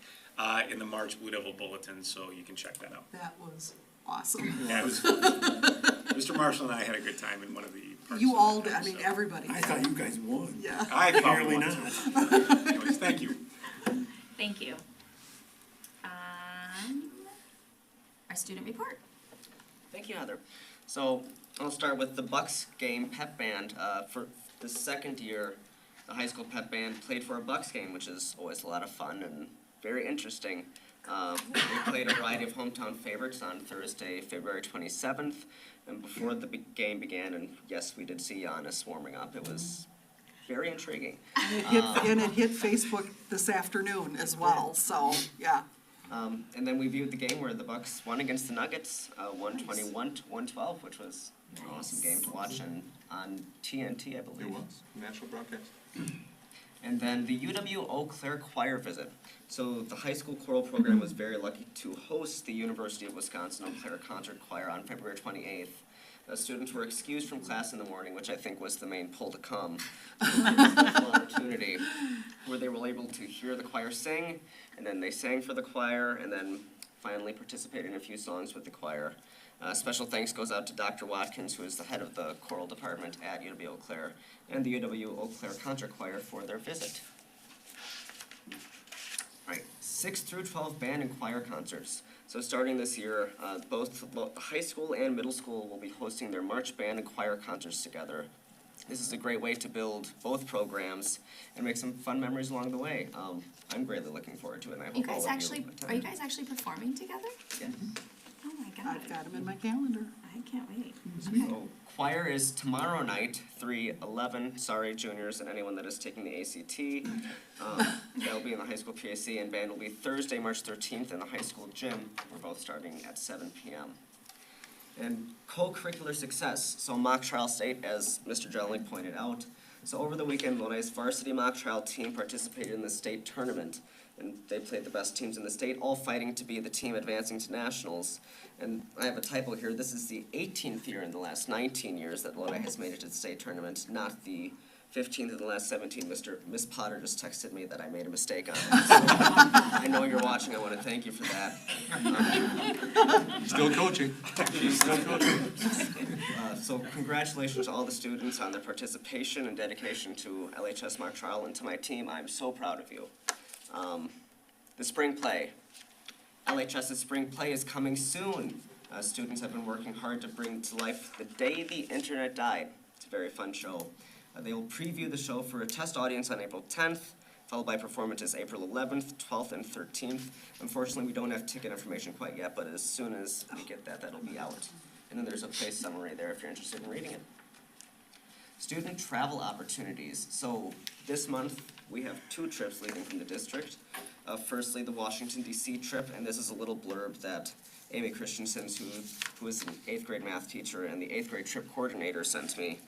in the March Blue Devil Bulletin, so you can check that out. That was awesome. Yeah, it was, Mr. Marshall and I had a good time in one of the parks. You all did, I mean, everybody I did. thought you guys won. Yeah. I thought Apparently we not. won too. Anyways, thank you. Thank you. Our student report. Thank you, Heather. So I'll start with the Bucks game pep band. For the second year, the high school pep band played for a Bucks game, which is always a lot of fun and very interesting. We played a variety of hometown favorites on Thursday, February 27th, and before the game began, and yes, we did see Giannis warming up. It was very intriguing. And it hit Facebook this afternoon as well, so, yeah. And then we viewed the game where the Bucks won against the Nuggets, 121 to 112, which was an awesome game to watch on TNT, I believe. It was, national broadcast. And then the UW Eau Claire choir visit. So the high school choral program was very lucky to host the University of Wisconsin Eau Claire Concert Choir on February 28th. The students were excused from class in the morning, which I think was the main pull to come. Opportunity where they were able to hear the choir sing, and then they sang for the choir, and then finally participated in a few songs with the choir. Special thanks goes out to Dr. Watkins, who is the head of the choral department at UW Eau Claire, and the UW Eau Claire Concert Choir for their visit. All right, 6th through 12 band and choir concerts. So starting this year, both high school and middle school will be hosting their march band and choir concerts together. This is a great way to build both programs and make some fun memories along the way. I'm greatly looking forward to it, and I hope You all guys of actually, you are you guys actually performing together? Yeah. Oh my God. I've got them in my calendar. I can't wait. So choir is tomorrow night, 3/11. Sorry, juniors and anyone that is taking the ACT. That'll be in the high school PAC, and band will be Thursday, March 13th in the high school gym. We're both starting at 7 p.m. And co-curricular success. So mock trial state, as Mr. Jelling pointed out. So over the weekend, Lodi's varsity mock trial team participated in the state tournament. And they played the best teams in the state, all fighting to be the team advancing to nationals. And I have a typo here. This is the 18th year in the last 19 years that Lodi has made it to the state tournament, not the 15th in the last 17. Miss Potter just texted me that I made a mistake on that. So I know you're watching. I want to thank you for that. Still coaching. She's still coaching. So congratulations to all the students on their participation and dedication to LHS Mock Trial, and to my team. I'm so proud of you. The spring play. LHS's spring play is coming soon. Students have been working hard to bring to life The Day the Internet Died. It's a very fun show. They will preview the show for a test audience on April 10th, followed by performances April 11th, 12th, and 13th. Unfortunately, we don't have ticket information quite yet, but as soon as we get that, that'll be out. And then there's a play summary there if you're interested in reading it. Student travel opportunities. So this month, we have 2 trips leaving from the district. Firstly, the Washington, D.C. trip, and this is a little blurb that Amy Christensen, who is an 8th grade math teacher and the 8th grade trip coordinator, sent me.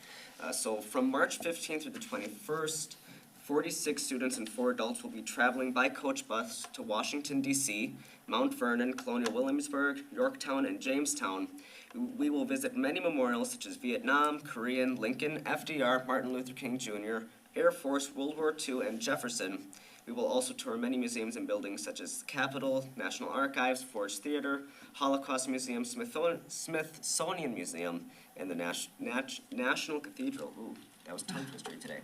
So from March 15th through the 21st, 46 students and 4 adults will be traveling by coach bus to Washington, D.C., Mount Vernon, Colonial Williamsburg, Yorktown, and Jamestown. We will visit many memorials such as Vietnam, Korean, Lincoln, FDR, Martin Luther King Jr., Air Force, World War II, and Jefferson. We will also tour many museums and buildings such as the Capitol, National Archives, Ford's Theater, Holocaust Museum, Smithsonian Museum, and the National Cathedral. Ooh, that was tongue twister today.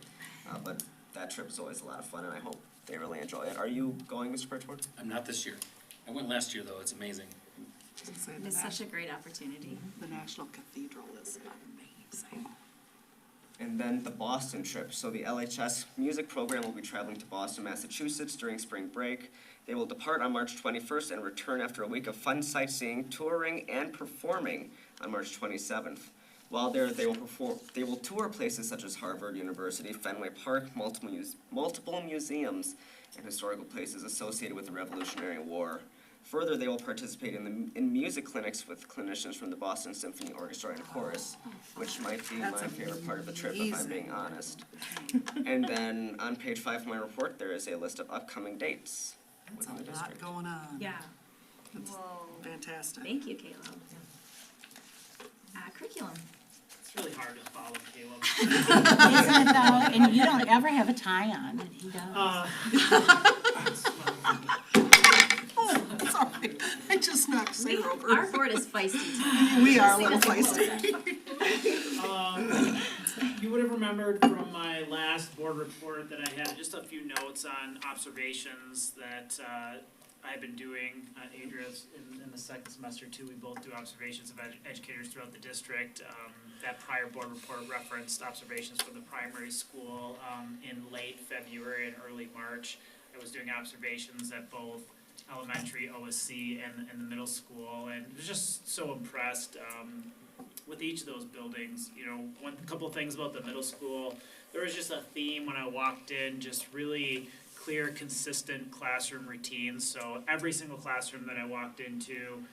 But that trip is always a lot of fun, and I hope they really enjoy it. Are you going, Mr. Bridgewater? I'm not this year. I went last year, though. It's amazing. It's such a great opportunity. The National Cathedral is amazing. And then the Boston trip. So the LHS music program will be traveling to Boston, Massachusetts during spring break. They will depart on March 21st and return after a week of fun sightseeing, touring, and performing on March 27th. While there, they will tour places such as Harvard University, Fenway Park, multiple museums, and historical places associated with the Revolutionary War. Further, they will participate in music clinics with clinicians from the Boston Symphony Orchestra and Chorus, which might be my favorite part of the trip, if I'm being honest. And then on page 5 of my report, there is a list of upcoming dates within the district. That's a lot going on. Yeah. That's fantastic. Thank you, Caleb. Curriculum. It's really hard to follow Caleb. Isn't it though? And you don't ever have a tie on, and he does. I just knocked Sarah over. Our board is feisty tonight. We are a Just little see this in feisty. You would have remembered from my last board report that I had just a few notes on observations that I've been doing. Adria's in the second semester too. We both do observations of educators throughout the district. That prior board report referenced observations from the primary school in late February and early March. I was doing observations at both elementary, OSC, and the middle school, and was just so impressed with each of those buildings. You know, a couple of things about the middle school. There was just a theme when I walked in, just really clear, consistent classroom routines. So every single classroom that I walked into,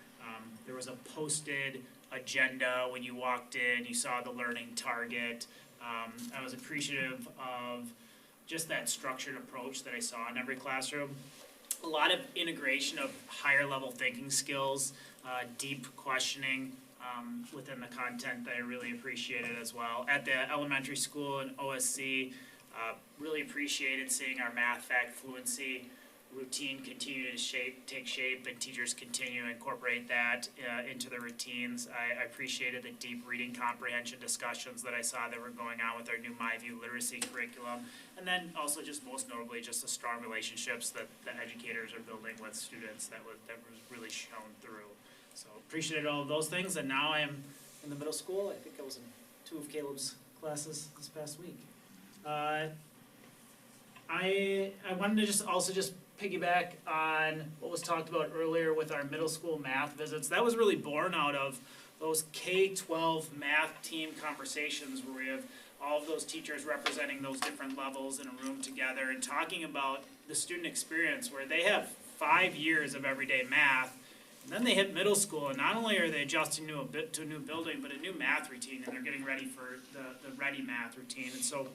there was a posted agenda. When you walked in, you saw the learning target. I was appreciative of just that structured approach that I saw in every classroom. A lot of integration of higher level thinking skills, deep questioning within the content that I really appreciated as well. At the elementary school in OSC, really appreciated seeing our math fact fluency routine continue to take shape, and teachers continue to incorporate that into their routines. I appreciated the deep reading comprehension discussions that I saw that were going on with our new MyView literacy curriculum, and then also just most notably just the strong relationships that the educators are building with students that was really shown through. So appreciated all of those things, and now I am in the middle school. I think I was in 2 of Caleb's classes this past week. I wanted to just piggyback on what was talked about earlier with our middle school math visits. That was really born out of those K-12 math team conversations where we have all of those teachers representing those different levels in a room together and talking about the student experience where they have 5 years of everyday math. And then they hit middle school, and not only are they adjusting to a new building, but a new math routine, and they're getting ready for the ready math routine. And so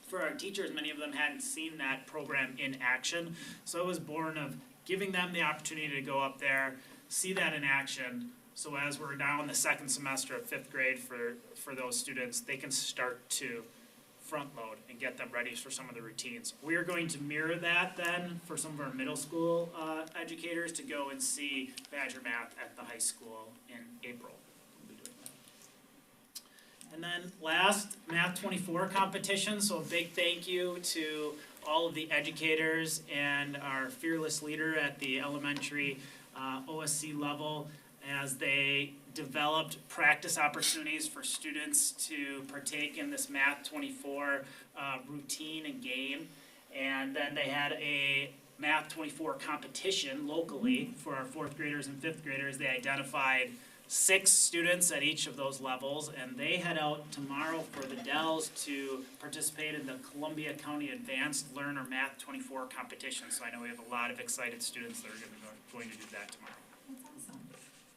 for our teachers, many of them hadn't seen that program in action. So it was born of giving them the opportunity to go up there, see that in action. So as we're now in the second semester of 5th grade for those students, they can start to front load and get them ready for some of the routines. We are going to mirror that then for some of our middle school educators to go and see Badger Math at the high school in April. We'll be doing that. And then last, Math 24 competition. So a big thank you to all of the educators and our fearless leader at the elementary OSC level as they developed practice opportunities for students to partake in this Math 24 routine and game. And then they had a Math 24 competition locally for our 4th graders and 5th graders. They identified 6 students at each of those levels, and they head out tomorrow for the Dells to participate in the Columbia County Advanced Learner Math 24 competition. So I know we have a lot of excited students that are going to do that tomorrow.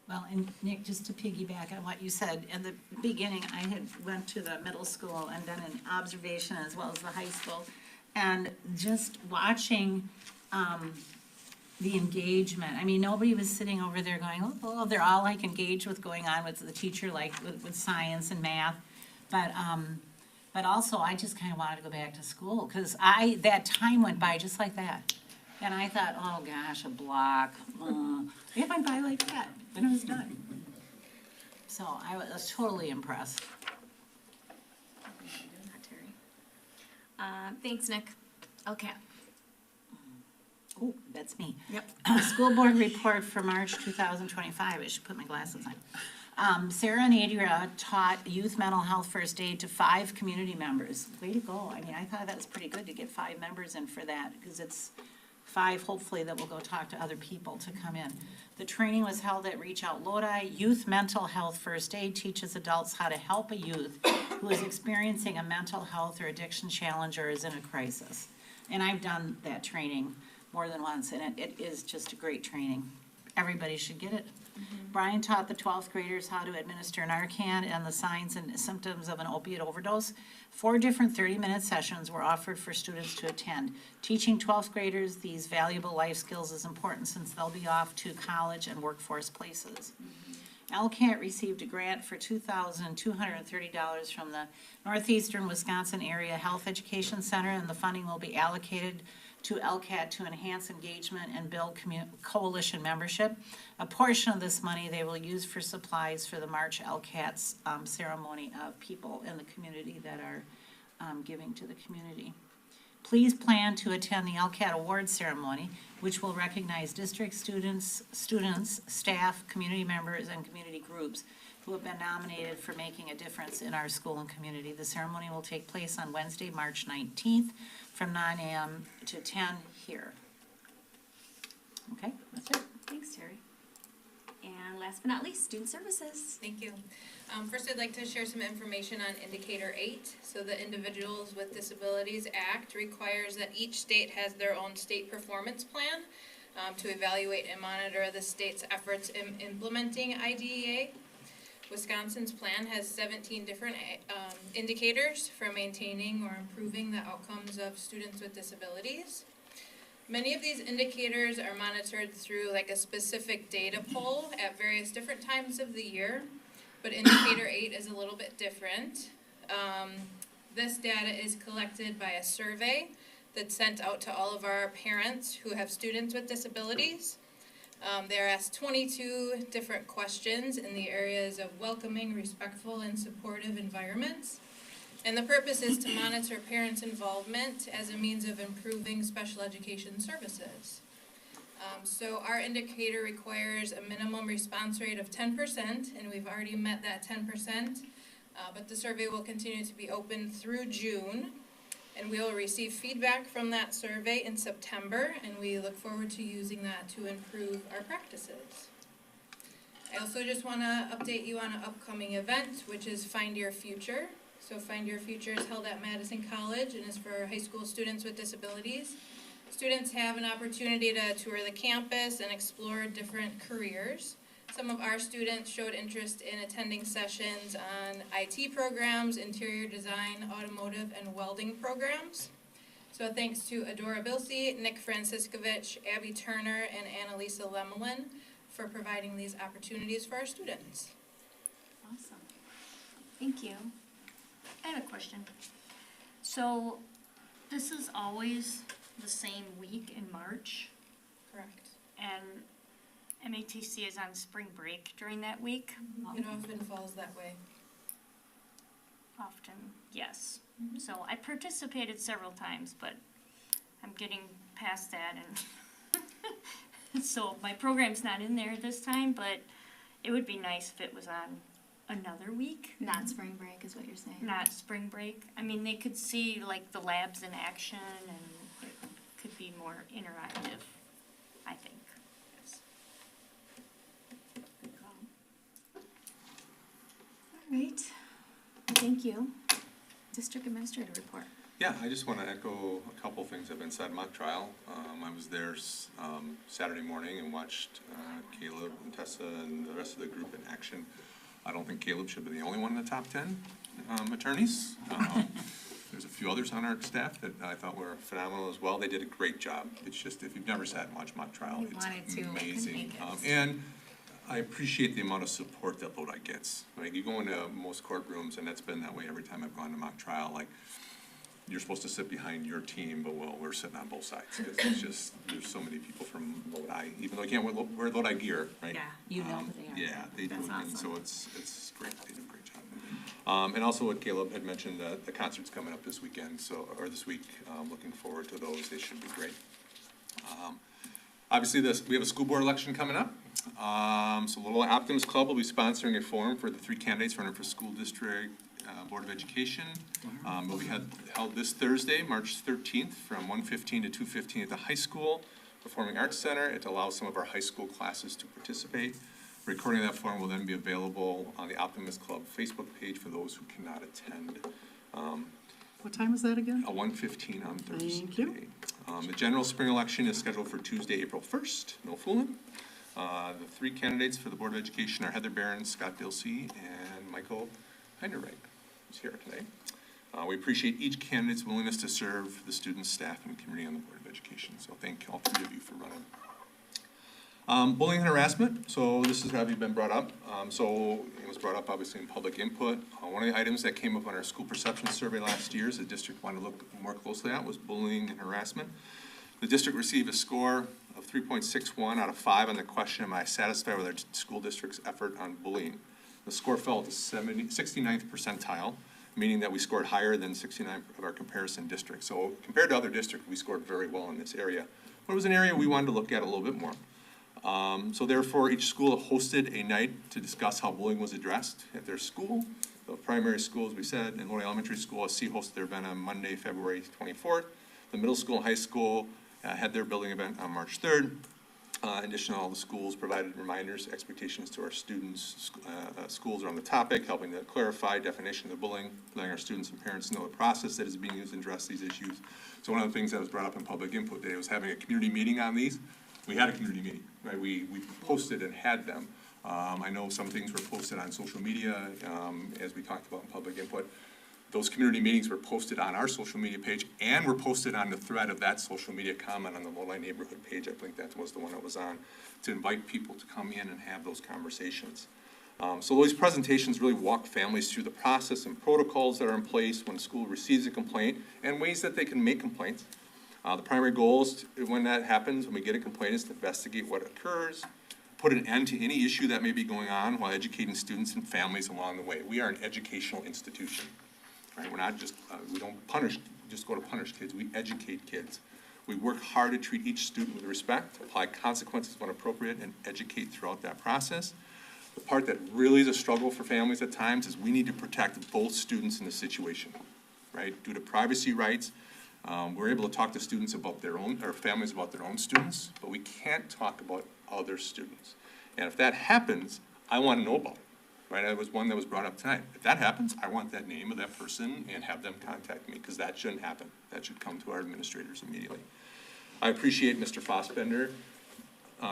Well, and Nick, just to piggyback on what you said, in the beginning, I had went to the middle school and done an observation as well as the high school. And just watching the engagement, I mean, nobody was sitting over there going, oh, they're all like engaged with going on with the teacher, like with science and math. But also, I just kind of wanted to go back to school, because that time went by just like that. And I thought, oh gosh, a block, it went by like that, and it was done. So I was totally impressed. Thanks, Nick. Okay. Oh, that's me. Yep. School board report for March 2025. I should put my glasses on. Sarah and Adria taught youth mental health first aid to 5 community members. Way to go. I mean, I thought that was pretty good to get 5 members in for that, because it's 5, hopefully, that will go talk to other people to come in. The training was held at Reach Out Lodi. Youth Mental Health First Aid teaches adults how to help a youth who is experiencing a mental health or addiction challenge or is in a crisis. And I've done that training more than once, and it is just a great training. Everybody should get it. Brian taught the 12th graders how to administer Narcan and the signs and symptoms of an opiate overdose. 4 different 30-minute sessions were offered for students to attend. Teaching 12th graders these valuable life skills is important since they'll be off to college and workforce places. LCAT received a grant for $2,230 from the Northeastern Wisconsin Area Health Education Center, and the funding will be allocated to LCAT to enhance engagement and build coalition membership. A portion of this money they will use for supplies for the March LCAT's ceremony of people in the community that are giving to the community. Please plan to attend the LCAT Awards ceremony, which will recognize district students, staff, community members, and community groups who have been nominated for making a difference in our school and community. The ceremony will take place on Wednesday, March 19th, from 9 a.m. to 10 here. Okay, that's it. Thanks, Terry. And last but not least, student services. Thank you. First, I'd like to share some information on Indicator 8. So the Individuals with Disabilities Act requires that each state has their own state performance plan to evaluate and monitor the state's efforts in implementing IDEA. Wisconsin's plan has 17 different indicators for maintaining or improving the outcomes of students with disabilities. Many of these indicators are monitored through like a specific data poll at various different times of the year, but Indicator 8 is a little bit different. This data is collected by a survey that's sent out to all of our parents who have students with disabilities. They're asked 22 different questions in the areas of welcoming, respectful, and supportive environments. And the purpose is to monitor parents' involvement as a means of improving special education services. So our indicator requires a minimum response rate of 10%, and we've already met that 10%. But the survey will continue to be open through June. And we will receive feedback from that survey in September, and we look forward to using that to improve our practices. I also just want to update you on an upcoming event, which is Find Your Future. So Find Your Future is held at Madison College and is for high school students with disabilities. Students have an opportunity to tour the campus and explore different careers. Some of our students showed interest in attending sessions on IT programs, interior design, automotive, and welding programs. So thanks to Adora Bilsey, Nick Franciscovich, Abby Turner, and Annalisa Lemelin for providing these opportunities for our students. Awesome. Thank you. I have a question. So this is always the same week in March? Correct. And MATC is on spring break during that week? It often falls that way. Often, yes. So I participated several times, but I'm getting past that, and so my program's not in there this time, but it would be nice if it was on another week. Not spring break is what you're saying? Not spring break. I mean, they could see like the labs in action, and it could be more interactive, I think. All right. Thank you. District Administrator report. Yeah, I just want to echo a couple things that have been said. Mock trial. I was there Saturday morning and watched Caleb and Tessa and the rest of the group in action. I don't think Caleb should be the only one in the top 10 attorneys. There's a few others on our staff that I thought were phenomenal as well. They did a great job. It's just, if you've never sat and watched mock trial, it's amazing. And I appreciate the amount of support that Lodi gets. Like, you go into most courtrooms, and that's been that way every time I've gone to mock trial. Like, you're supposed to sit behind your team, but well, we're sitting on both sides. Because it's just, there's so many people from Lodi, even though you can't wear Lodi gear, right? Yeah, you know who they are. Yeah, they do. That's And awesome. so it's great. They do a great job. And also what Caleb had mentioned, the concert's coming up this weekend, this week. Looking forward to those. They should be great. Obviously, we have a school board election coming up. So Little Optimist Club will be sponsoring a forum for the 3 candidates running for school district Board of Education. Will be held this Thursday, March 13th, from 1:15 to 2:15 at the high school Performing Arts Center. It allows some of our high school classes to participate. Recording of that forum will then be available on the Optimist Club Facebook page for those who cannot attend. What time is that again? 1:15 on Thursday. Thank you. The general spring election is scheduled for Tuesday, April 1st. No fooling. The 3 candidates for the Board of Education are Heather Barron, Scott Dilsey, and Michael Heiderreich, who's here today. We appreciate each candidate's willingness to serve the students, staff, and community on the Board of Education. So thank all 3 of you for running. Bullying and harassment. So this has probably been brought up. So it was brought up obviously in public input. One of the items that came up on our school perception survey last year, as the district wanted to look more closely at, was bullying and harassment. The district received a score of 3.61 out of 5 on the question, am I satisfied with our school district's effort on bullying? The score fell to 69th percentile, meaning that we scored higher than 69 of our comparison districts. So compared to other districts, we scored very well in this area. But it was an area we wanted to look at a little bit more. So therefore, each school hosted a night to discuss how bullying was addressed at their school. The primary school, as we said, in Lodi Elementary School, SC hosted their event on Monday, February 24th. The middle school and high school had their building event on March 3rd. In addition, all the schools provided reminders, expectations to our students, schools are on the topic, helping to clarify definition of bullying, letting our students and parents know the process that is being used to address these issues. So one of the things that was brought up in public input day was having a community meeting on these. We had a community meeting, right? We posted and had them. I know some things were posted on social media, as we talked about in public input. Those community meetings were posted on our social media page and were posted on the thread of that social media comment on the Lodi neighborhood page. I think that was the one that was on, to invite people to come in and have those conversations. So those presentations really walk families through the process and protocols that are in place when a school receives a complaint and ways that they can make complaints. The primary goal is when that happens, when we get a complaint, is to investigate what occurs, put an end to any issue that may be going on while educating students and families along the way. We are an educational institution. Right? We're not just, we don't punish, just go to punish kids. We educate kids. We work hard to treat each student with respect, apply consequences when appropriate, and educate throughout that process. The part that really is a struggle for families at times is we need to protect both students in the situation, right? Due to privacy rights, we're able to talk to students about their own, or families about their own students, but we can't talk about other students. And if that happens, I want to know about it. Right, that was one that was brought up tonight. If that happens, I want that name of that person and have them contact me, because that shouldn't happen. That should come to our administrators immediately. I appreciate Mr. Fossbender,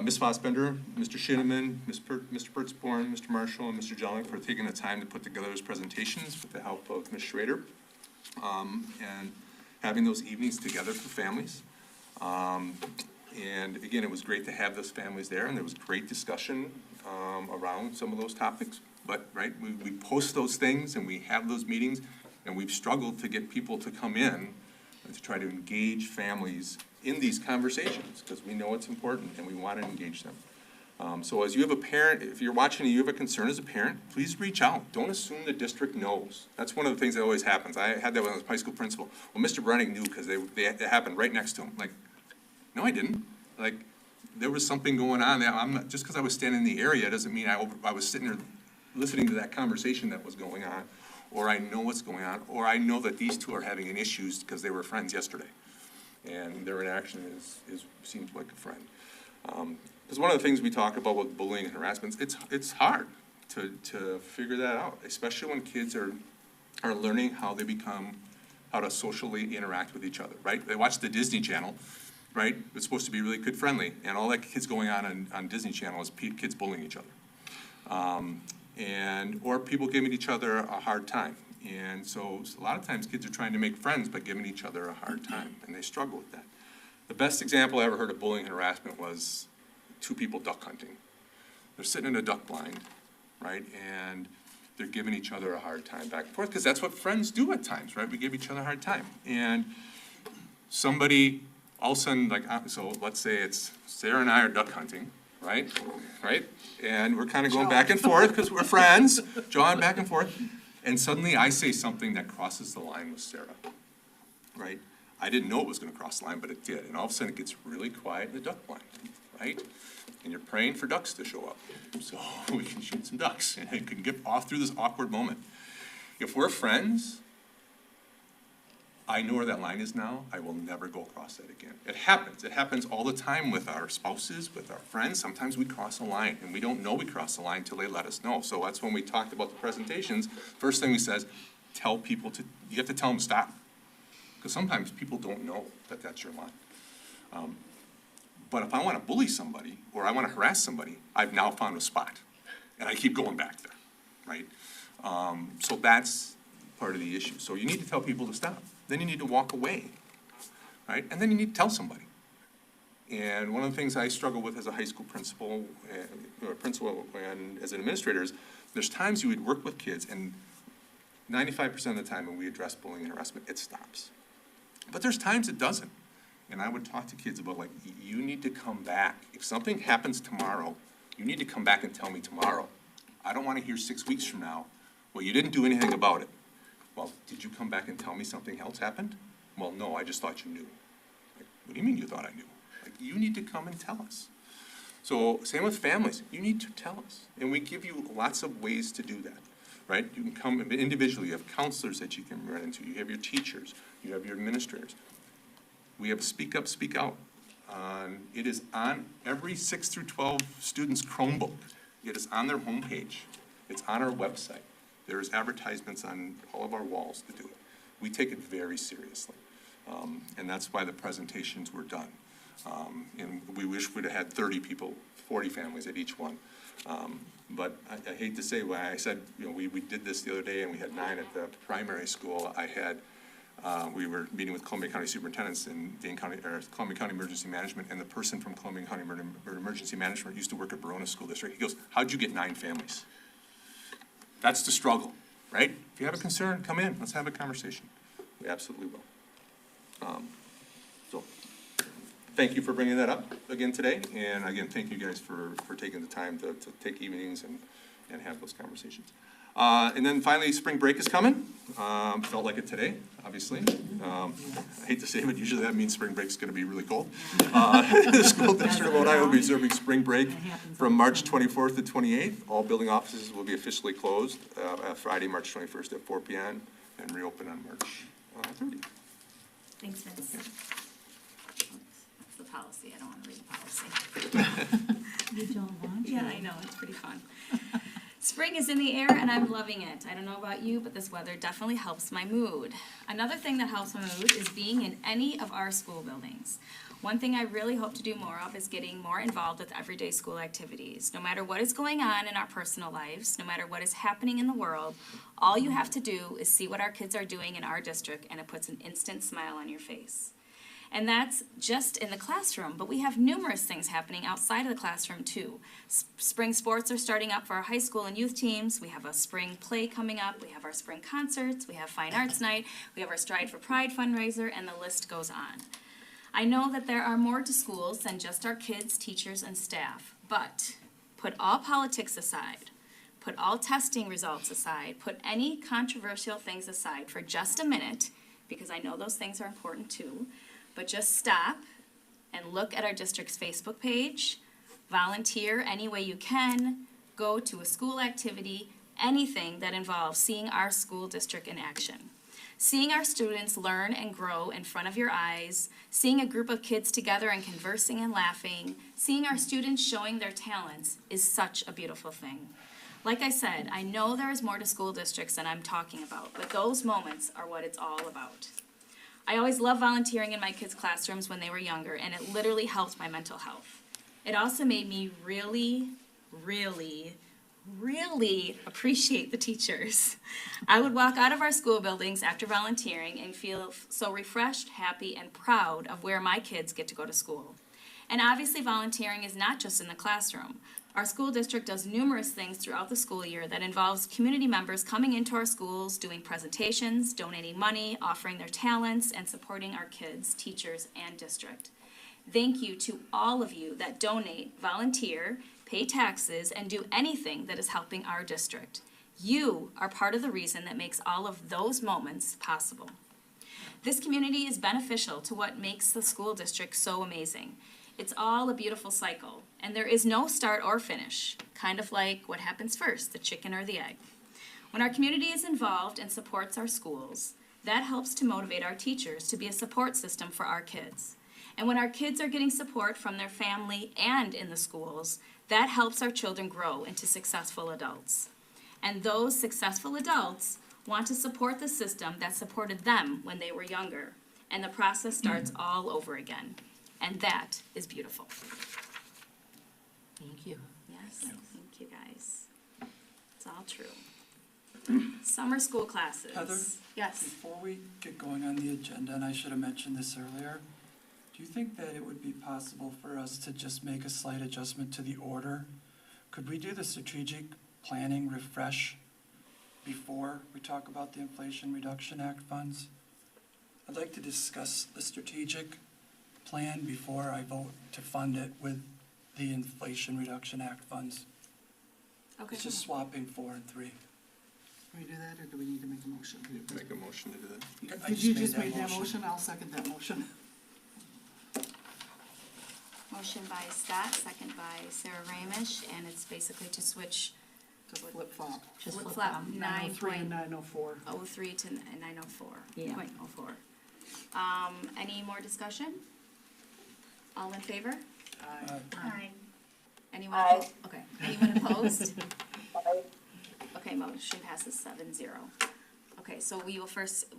Ms. Fossbender, Mr. Shinneman, Mr. Pertzborn, Mr. Marshall, and Mr. Jellick for taking the time to put together those presentations with the help of Ms. Schrader, and having those evenings together for families. And again, it was great to have those families there, and there was great discussion around some of those topics. But, right, we post those things and we have those meetings, and we've struggled to get people to come in and to try to engage families in these conversations, because we know it's important and we want to engage them. So as you have a parent, if you're watching and you have a concern as a parent, please reach out. Don't assume the district knows. That's one of the things that always happens. I had that when I was high school principal. Well, Mr. Brenning knew because it happened right next to him. Like, no, I didn't. Like, there was something going on there. I'm not, just because I was standing in the area doesn't mean I was sitting there listening to that conversation that was going on, or I know what's going on, or I know that these two are having an issue because they were friends yesterday, and their interaction seems like a friend. Because one of the things we talk about with bullying and harassment, it's hard to figure that out, especially when kids are learning how to socially interact with each other, right? They watch the Disney Channel, right? It's supposed to be really kid friendly, and all that kids going on Disney Channel is kids bullying each other. Or people giving each other a hard time. And so a lot of times kids are trying to make friends by giving each other a hard time, and they struggle with that. The best example I ever heard of bullying and harassment was two people duck hunting. They're sitting in a duck blind, right? And they're giving each other a hard time back and forth, because that's what friends do at times, right? We give each other a hard time. And somebody, all of a sudden, like, so let's say it's Sarah and I are duck hunting, right? And we're kind of going back and forth because we're friends, John, back and forth. And suddenly I say something that crosses the line with Sarah, right? I didn't know it was going to cross the line, but it did. And all of a sudden it gets really quiet in the duck blind, right? And you're praying for ducks to show up so we can shoot some ducks and it can get off through this awkward moment. If we're friends, I know where that line is now. I will never go across that again. It happens. It happens all the time with our spouses, with our friends. Sometimes we cross a line, and we don't know we cross the line until they let us know. So that's when we talked about the presentations. First thing we said, you have to tell them to stop. Because sometimes people don't know that that's your line. But if I want to bully somebody, or I want to harass somebody, I've now found a spot. And I keep going back there, right? So that's part of the issue. So you need to tell people to stop. Then you need to walk away, right? And then you need to tell somebody. And one of the things I struggle with as a high school principal, and as an administrator is there's times you would work with kids, and 95% of the time when we address bullying and harassment, it stops. But there's times it doesn't. And I would talk to kids about like, you need to come back. If something happens tomorrow, you need to come back and tell me tomorrow. I don't want to hear 6 weeks from now, well, you didn't do anything about it. Well, did you come back and tell me something else happened? Well, no, I just thought you knew. Like, what do you mean you thought I knew? Like, you need to come and tell us. So same with families, you need to tell us. And we give you lots of ways to do that, right? You can come individually, you have counselors that you can run into, you have your teachers, you have your administrators. We have Speak Up, Speak Out. It is on every 6 through 12 students' Chromebook. It is on their homepage. It's on our website. There's advertisements on all of our walls to do it. We take it very seriously. And that's why the presentations were done. And we wish we'd have had 30 people, 40 families at each one. But I hate to say, when I said, we did this the other day and we had 9 at the primary school, we were meeting with Columbia County superintendents and Columbia County Emergency Management, and the person from Columbia County Emergency Management used to work at Verona School District. He goes, how'd you get 9 families? That's the struggle, right? If you have a concern, come in, let's have a conversation. We absolutely will. So, thank you for bringing that up again today, and again, thank you guys for taking the time to take evenings and have those conversations. And then finally, spring break is coming. Felt like it today, obviously. I hate to say it, but usually that means spring break is going to be really cold. The school district of Ohio will be observing spring break from March 24th to 28th. All building offices will be officially closed Friday, March 21st at 4 p.m. and reopen on March 30th. Thanks, Vince. That's the policy. I don't want to read the policy. You don't want to? Yeah, I know. It's pretty fun. Spring is in the air and I'm loving it. I don't know about you, but this weather definitely helps my mood. Another thing that helps my mood is being in any of our school buildings. One thing I really hope to do more of is getting more involved with everyday school activities. No matter what is going on in our personal lives, no matter what is happening in the world, all you have to do is see what our kids are doing in our district and it puts an instant smile on your face. And that's just in the classroom, but we have numerous things happening outside of the classroom too. Spring sports are starting up for our high school and youth teams. We have a spring play coming up. We have our spring concerts. We have Fine Arts Night. We have our Stride for Pride fundraiser, and the list goes on. I know that there are more to schools than just our kids, teachers, and staff, but put all politics aside. Put all testing results aside. Put any controversial things aside for just a minute, because I know those things are important too. But just stop and look at our district's Facebook page, volunteer any way you can, go to a school activity, anything that involves seeing our school district in action. Seeing our students learn and grow in front of your eyes, seeing a group of kids together and conversing and laughing, seeing our students showing their talents is such a beautiful thing. Like I said, I know there is more to school districts than I'm talking about, but those moments are what it's all about. I always loved volunteering in my kids' classrooms when they were younger, and it literally helped my mental health. It also made me really, really, really appreciate the teachers. I would walk out of our school buildings after volunteering and feel so refreshed, happy, and proud of where my kids get to go to school. And obviously volunteering is not just in the classroom. Our school district does numerous things throughout the school year that involves community members coming into our schools, doing presentations, donating money, offering their talents, and supporting our kids, teachers, and district. Thank you to all of you that donate, volunteer, pay taxes, and do anything that is helping our district. You are part of the reason that makes all of those moments possible. This community is beneficial to what makes the school district so amazing. It's all a beautiful cycle, and there is no start or finish, kind of like what happens first, the chicken or the egg. When our community is involved and supports our schools, that helps to motivate our teachers to be a support system for our kids. And when our kids are getting support from their family and in the schools, that helps our children grow into successful adults. And those successful adults want to support the system that supported them when they were younger, and the process starts all over again. And that is beautiful. Thank you. Yes, thank you guys. It's all true. Summer school classes. Heather? Yes. Before we get going on the agenda, and I should have mentioned this earlier, do you think that it would be possible for us to just make a slight adjustment to the order? Could we do the strategic planning refresh before we talk about the Inflation Reduction Act funds? I'd like to discuss the strategic plan before I vote to fund it with the Inflation Reduction Act funds. Okay. It's just swapping 4 and 3. Can we do that, or do we need to make a motion? You have to make a motion to do that. I Did you made just make that motion? I'll second that motion. Motion by Scott, second by Sarah Ramish, and it's basically to switch Just flip flop. Just flip flip flop them. 903 and 904. 903 to 904. Yeah. .04. Any more discussion? All in favor? Aye. Anyone opposed? Okay, anyone opposed? Okay, motion passes 7-0. Okay, so we will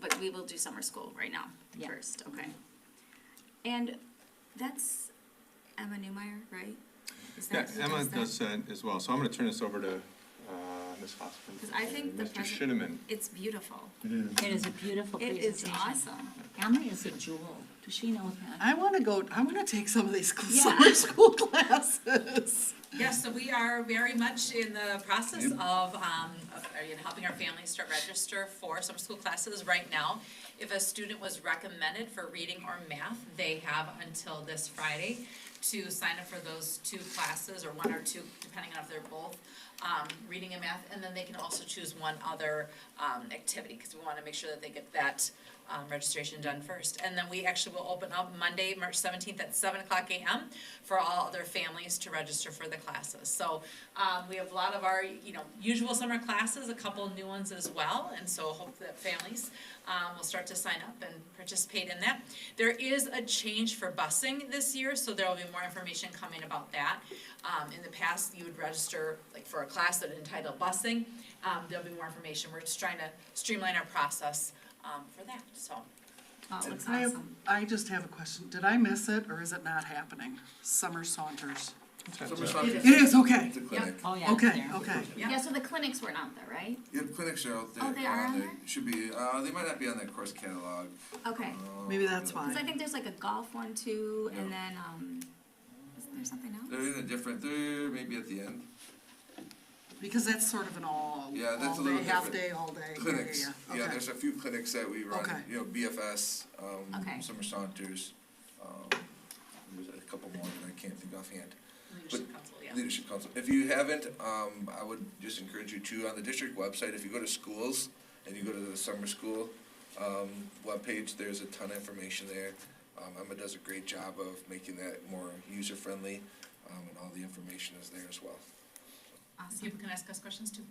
but we will do summer school right now, first, okay. And that's Emma Newmeyer, right? Is Yeah, that who Emma that? does that as well, so I'm gonna turn this over to Ms. Hoskins. Because I think the Mr. Shinneman. it's beautiful. It is a beautiful It presentation. is awesome. Emma is a jewel. Does she know that? I wanna take some of these Yeah. summer school classes. Yes, so we are very much in the process of helping our families to register for summer school classes right now. If a student was recommended for reading or math, they have until this Friday to sign up for those 2 classes, or 1 or 2, depending on if they're both, reading and math, and then they can also choose one other, activity, because we wanna make sure that they get that, registration done first. And then we actually will open up Monday, March 17th at 7:00 a.m. for all other families to register for the classes. So, we have a lot of our, usual summer classes, a couple new ones as well, and so hope that families, will start to sign up and participate in that. There is a change for busing this year, so there will be more information coming about that. In the past, you would register, like, for a class that entitled busing. There'll be more information. We're just trying to streamline our process, for that, so. Oh, it looks I awesome. just have a question. Did I miss it, or is it not happening? Summer Saunters. Summer Saunters. It is, okay. It's a clinic. Oh, yeah. Okay, there. okay. Yeah, so the clinics weren't out there, right? Yep, clinics are out there. Oh, they are on They there? should be, they might not be on that course catalog. Okay. Maybe that's why. Because I think there's like a golf one too, and then, isn't there something else? They're in a different, they're maybe at the end. Because that's sort of an Yeah, that's a all little day, half different. day, all day. Yeah, Clinics, yeah, yeah, okay. there's a few clinics that we run, Okay. BFS, Okay. Summer Saunters, there's a couple more that I can't think offhand. Leadership Council, yeah. Leadership Council. If you haven't, I would just encourage you to, on the district website, if you go to schools and you go to the summer school webpage, there's a ton of information there. Emma does a great job of making that more user-friendly, and all the information is there as well. Awesome. People can ask us questions too.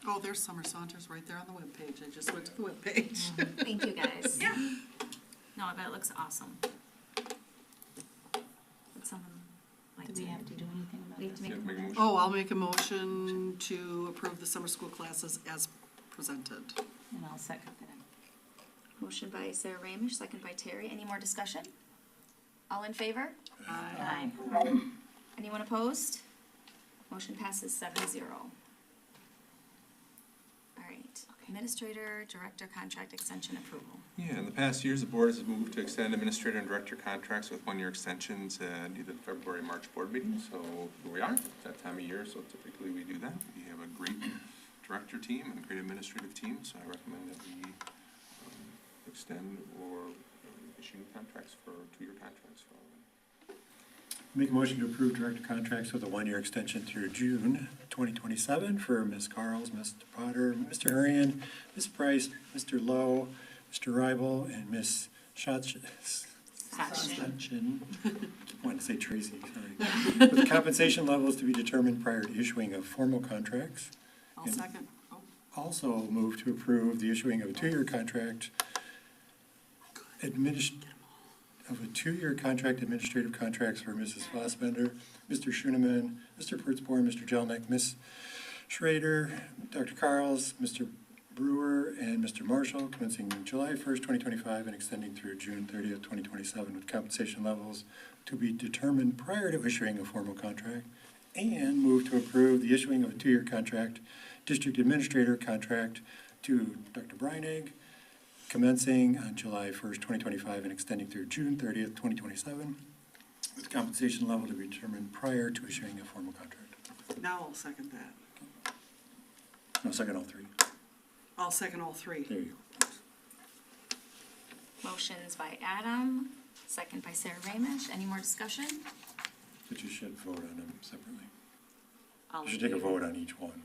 Oh, there's Summer Saunters right there on the webpage. I just went to the webpage. Thank you, guys. Yeah. No, I bet it looks awesome. Would someone like Do to? we have to do anything about We have to this? make a Make a motion. Oh, I'll make a motion to approve the summer school classes as presented. And I'll second that. Motion by Sarah Ramish, second by Terry. Any more discussion? All in favor? Aye. Anyone opposed? Motion passes 7-0. All right, administrator, director contract extension approval. Yeah, in the past years, the board has moved to extend administrator and director contracts with 1-year extensions at either the February, March board meetings. So here we are, it's that time of year, so typically we do that. We have a great director team and a great administrative team, so I recommend that we extend or issue new contracts for 2-year contracts for all of them. Make a motion to approve director contracts with a 1-year extension through June 2027 for Ms. Carls, Mr. Potter, Mr. Hurrian, Ms. Price, Mr. Lowe, Mr. Rybel, and Ms. Sachin. I wanted to say Tracy, sorry. With compensation levels to be determined prior to issuing of formal contracts. I'll And second. Oh, also move to approve the issuing of a 2-year contract administrative contracts for Mrs. Fossbender, Mr. Schooneman, Mr. Pertzborn, Mr. Jelnick, Ms. Schrader, Dr. Carls, Mr. Brewer, and Mr. Marshall, commencing July 1st, 2025, and extending through June 30th, 2027, with compensation levels to be determined prior to issuing a formal contract, and move to approve the issuing of a 2-year contract, district administrator contract to Dr. Breinig, commencing on July 1st, 2025, and extending through June 30th, 2027, with compensation level to be determined prior to issuing a formal contract. now I'll second that. No, second all 3. I'll second all 3. There you go. Motions by Adam, second by Sarah Ramish. Any more discussion? But you should vote on them separately. All You in should take a favor? vote on each one.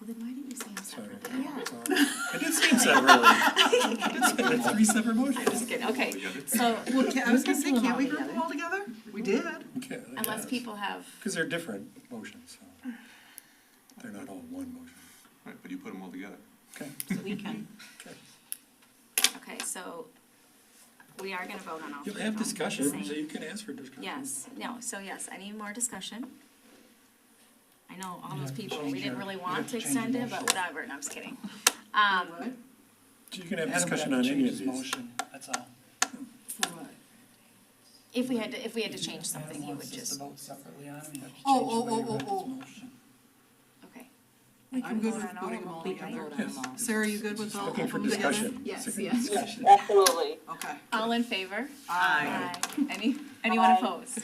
Well, then why didn't you say them Sorry. separately? I did say them separately. I did say that's 3 separate motions. Just kidding, okay. So, I was gonna say, can't we group them all together? We did. Okay, unless people have, because they're different motions, so they're not all one motion. Right, but you put them all together. Okay. So we can, okay, so we are gonna vote on all three You'll of have them. discussion, Same. so you can ask for discussion. Yes, no, so yes, I need more discussion. I know all those have to people, change we didn't your- really you want have to to change extend your it, but motion. whatever, no, I'm just kidding. So you can have Adam would discussion have on to any change of his these. motion, that's all. If we had to change something, he would Wants us just, to vote separately on him, you have to change Oh, the way oh, you oh, read oh, his oh. motion. okay. I'm good with putting them all together. Yes. Sarah, you good with all Looking of for them together? discussion. Yes, yes. Absolutely. Okay. All in favor? Aye. Anyone opposed?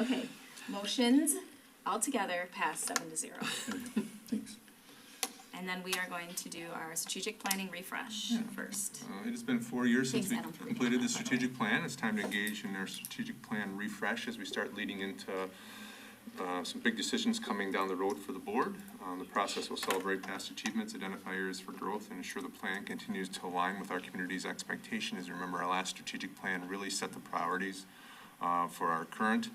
Okay, motions all together pass 7-0. Thanks. And then we are going to do our strategic planning refresh first. It has been 4 years since Thanks, we Adam, for completed the that, by the way. strategic plan. It's time to engage in our strategic plan refresh as we start leading into some big decisions coming down the road for the board. The process will celebrate past achievements, identify areas for growth, and ensure the plan continues to align with our community's expectation. As you remember, our last strategic plan really set the priorities for our current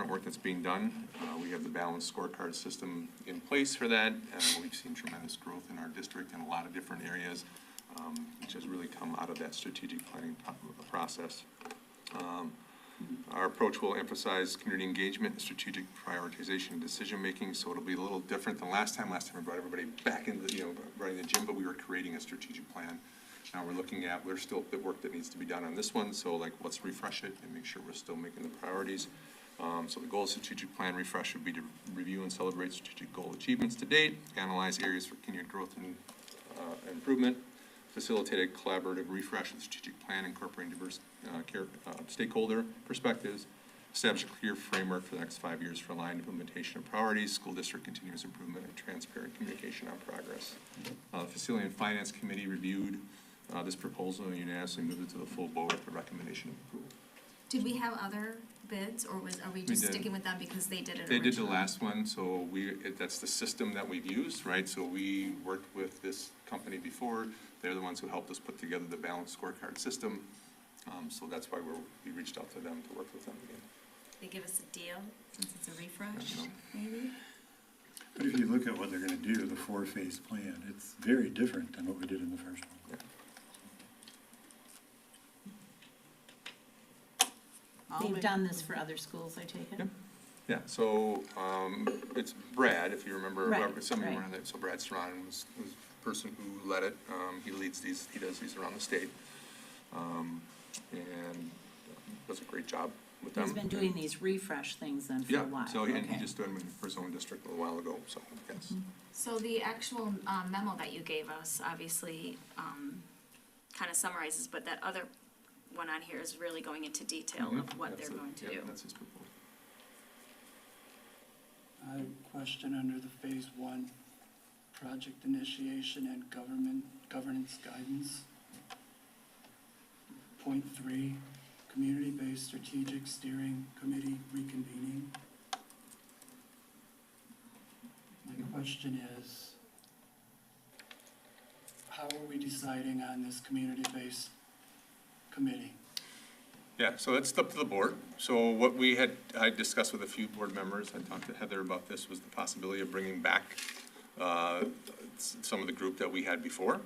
work that's being done. We have the balanced scorecard system in place for that. We've seen tremendous growth in our district in a lot of different areas, which has really come out of that strategic planning process. Our approach will emphasize community engagement, strategic prioritization, and decision-making, so it'll be a little different than last time. Last time we brought everybody back into the, running the gym, but we were creating a strategic plan. Now we're looking at, there's still the work that needs to be done on this one, so like, let's refresh it and make sure we're still making the priorities. So the goal of strategic plan refresh would be to review and celebrate strategic goal achievements to date, analyze areas for continued growth and improvement, facilitate a collaborative refresh of the strategic plan, incorporating diverse stakeholder perspectives, establish a clear framework for the next 5 years for aligned implementation of priorities, school district continuous improvement, and transparent communication on progress. The Facility and Finance Committee reviewed this proposal and unanimously moved it to the full board with the recommendation of approval. Did we have other bids, or are we just did. sticking with them because they did it They originally? did the last one, so that's the system that we've used, right? So we worked with this company before. They're the ones who helped us put together the balanced scorecard system. So that's why we reached out to them to work with them again. They give us a deal, since it's a refresh, maybe? But if you look at what they're gonna do, the 4-phase plan, it's very different than what we did in the first one. they've done this for other schools, I take it? Yep. Yeah, so, it's Brad, if you remember, Right, some of you right. were on it, so Brad Serrano was the person who led it. He does these around the state. And does a great job with them. He's been doing these refresh things then for a while. Yeah, so, and he Okay. just did them for his own district a little while ago, so, yes. So the actual memo that you gave us, obviously, kind of summarizes, but that other one on here is really going into detail of what they're going to do. That's his proposal. I have a question under the phase 1, project initiation and governance guidance. Point 3, community-based strategic steering committee reconvening. My question is, how are we deciding on this community-based committee? Yeah, so it's up to the board. So what I discussed with a few board members, I talked to Heather about this, was the possibility of bringing back some of the group that we had before.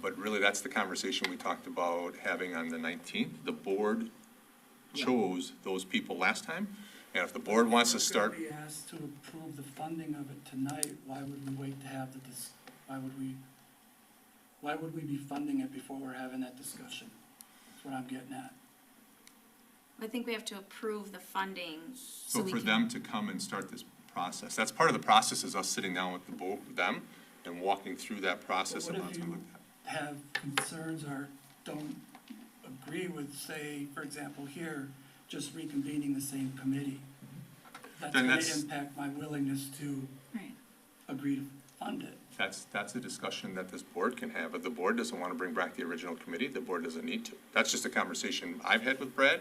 But really, that's the conversation we talked about having on the 19th. The board chose those people last time, and if the board wants to start. If we asked to approve the funding of it tonight, why would we wait to have why would we be funding it before we're having that discussion? That's what I'm getting at. I think we have to approve the funding So for them to come and start this process, that's part of the process, is us sitting down with them and walking through that process. But And what if you have concerns or don't agree with, say, for example, here, just reconvening the same committee? That's Then gonna that's- impact my willingness to Right. agree to fund it. That's a discussion that this board can have. If the board doesn't want to bring back the original committee, the board doesn't need to. That's just a conversation I've had with Brad,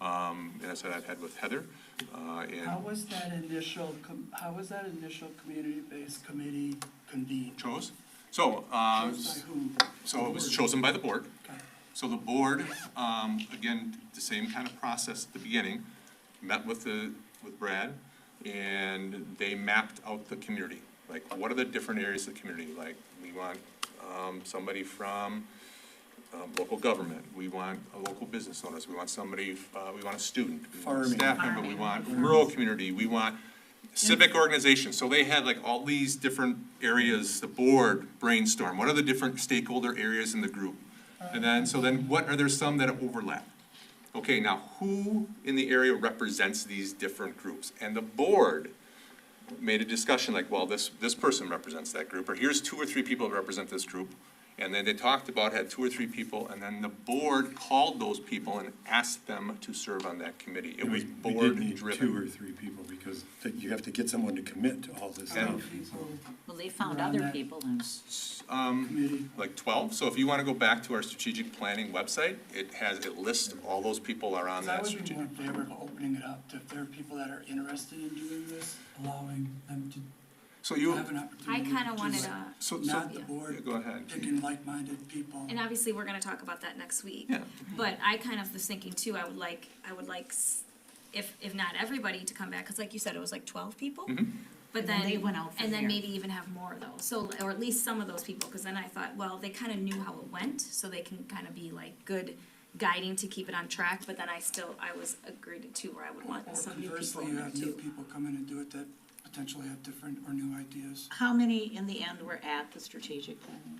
and I said I've had with Heather, and. How was that initial community-based committee convened? So, Chose by who? so it was chosen by the board. So the board, again, the same kind of process at the beginning, met with Brad, and they mapped out the community. Like, what are the different areas of the community? Like, we want, somebody from, local government, we want a local business owners, we want somebody, we want a student, we want a Farming. staff member, we want rural community, we want civic organizations. So they had like all these different areas, the board brainstorm, what are the different stakeholder areas in the group? And then, so then what, are there some that overlap? Okay, now who in the area represents these different groups? And the board made a discussion like, well, this person represents that group, or here's 2 or 3 people that represent this group. And then they talked about, had 2 or 3 people, and then the board called those people and asked them to serve on that committee. It was We did board need driven. 2 or 3 people because you have to get someone to commit to all this stuff. Well, they found other people and. Like 12, so if you wanna go back to our strategic planning website, it lists all those people are on I that would be strategic. more in favor of opening it up to if there are people that are interested in doing this, allowing them So to you, have an I opportunity. kinda wanted just to, so, Not the yeah, board go ahead. picking like-minded people. and obviously, we're gonna talk about that next week. Yeah. But I kind of was thinking too, I would like, if not everybody to come back, cause like you said, it was like 12 people. Mhm. But And then then, they went out from and then there. maybe even have more though, so, or at least some of those people, cause then I thought, well, they kinda knew how it went, so they can kinda be like good guiding to keep it on track, but then I was agreed to where I would want Or some new people conversely, in you there have new too. people come in and do it that potentially have different or new ideas. How many in the end were at the strategic planning?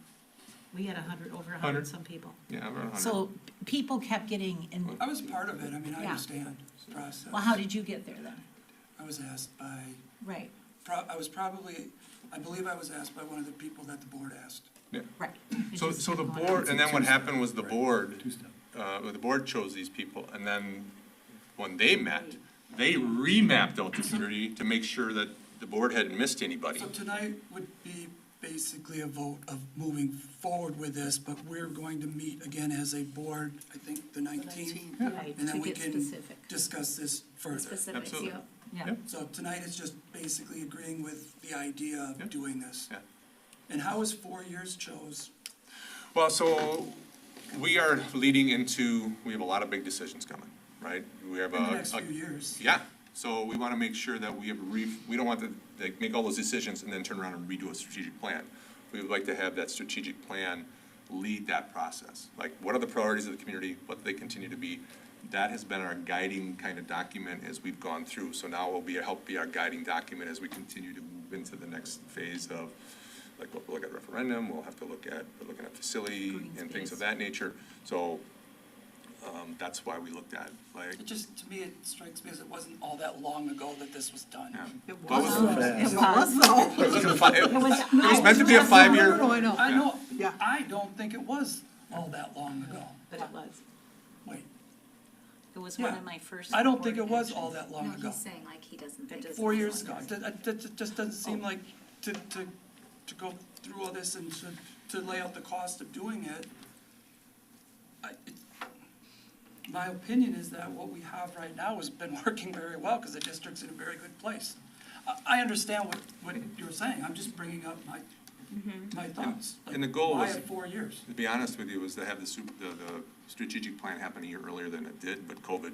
We had over 100 some people. Yeah, around 100. So people kept getting in, I was part of it, I mean, I Yeah. understand the process. well, how did you get there then? I was asked by, Right, I believe I was asked by one of the people that the board asked. Yeah. right. So the board, and then what happened was the board, the board chose these people, and then when they met, they remapped out the community to make sure that the board hadn't missed anybody. So tonight would be basically a vote of moving forward with this, but we're going to meet again as a board, I think, the 19th. Right, And then to we get can specific. discuss this further. Specifics, Absolutely. yeah. Yeah. So tonight is just basically agreeing with the idea Yeah. of doing this. Yeah. And how is 4 years chose? Well, so we are leading into, we have a lot of big decisions coming, right? We have In the next few years? Yeah, so we wanna make sure that we have we don't want to, like, make all those decisions and then turn around and redo a strategic plan. We would like to have that strategic plan lead that process. Like, what are the priorities of the community, what they continue to be? That has been our guiding kind of document as we've gone through, so now it will help be our guiding document as we continue to move into the next phase of, like, we'll look at referendum, we're looking at facility and things of that nature. So, that's why we looked at, like. It just, to me, it strikes me as it wasn't all that long ago that this was done. It Well, was, it it was though. It wasn't a fi- it It was, it was meant to be a 5-year. No, I know. I know, Yeah. I don't think it was all that long ago. but it was. Wait, It was one Yeah. of my first. I don't think it board was actions. all that long No, ago. he's saying like he doesn't think. 4 years ago, that just doesn't seem like to go through all this and to lay out the cost of doing it. My opinion is that what we have right now has been working very well, because the district's in a very good place. I understand what you're saying, I'm just bringing up my thoughts. And the goal Why was, at 4 years? to be honest with you, was to have the strategic plan happen a year earlier than it did, but COVID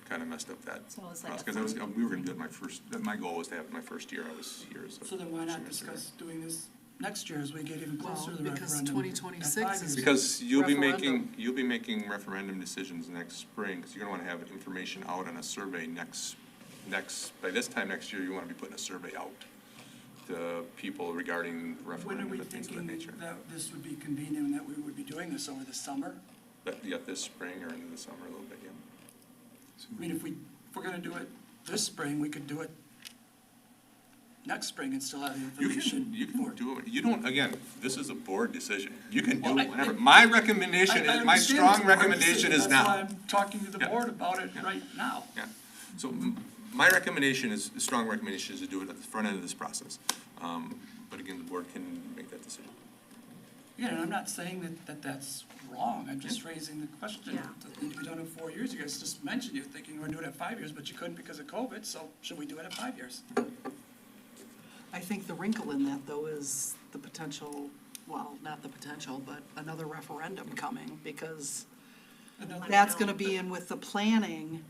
kind of messed up that. So it was like a Because we were gonna do it my goal was to have it my first year I was here, so. So then why not discuss doing this next year as we get even closer to the Well, because referendum? 2026 at 5 is- years? Because you'll be Referendum. making referendum decisions next spring, because you're gonna wanna have information out on a survey by this time next year, you wanna be putting a survey out to people regarding When are referendum we and things of that thinking nature. that this would be convenient and that we would be doing this over the summer? This spring or into the summer a little bit, yeah. I mean, if we're gonna do it this spring, we could do it next spring and still have the information. You can do it, you don't, again, this is a board decision, you can do Well, it whenever. My recommendation I is, my understand it's a strong board recommendation decision. is now. That's why I'm talking to the Yeah. board about it right now. Yeah, so my recommendation is, the strong recommendation is to do it at the front end of this process. But again, the board can make that decision. Yeah, and I'm not saying that that's wrong, I'm just raising the question. It need to be done in 4 years, you guys just mentioned you're thinking we're doing it at 5 years, but you couldn't because of COVID, so should we do it at 5 years? I think the wrinkle in that, though, is the potential, well, not the potential, but another referendum coming, because that's gonna be in with the planning.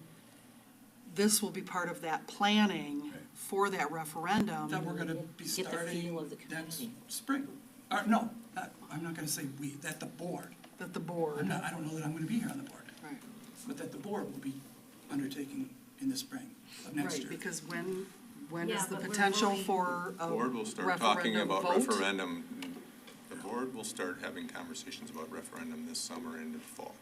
This will be part of that planning for that referendum. That we're gonna be Get the feel starting of the next community. spring. No, I'm not gonna say we, that the board. That the board. I don't know that I'm gonna be here on the board. Right. But that the board will be undertaking in the spring of next year. Right, because when Yeah, is the but we're potential voting. for a The board will start talking referendum about vote? referendum. The board will start having conversations about referendum this summer and in the fall.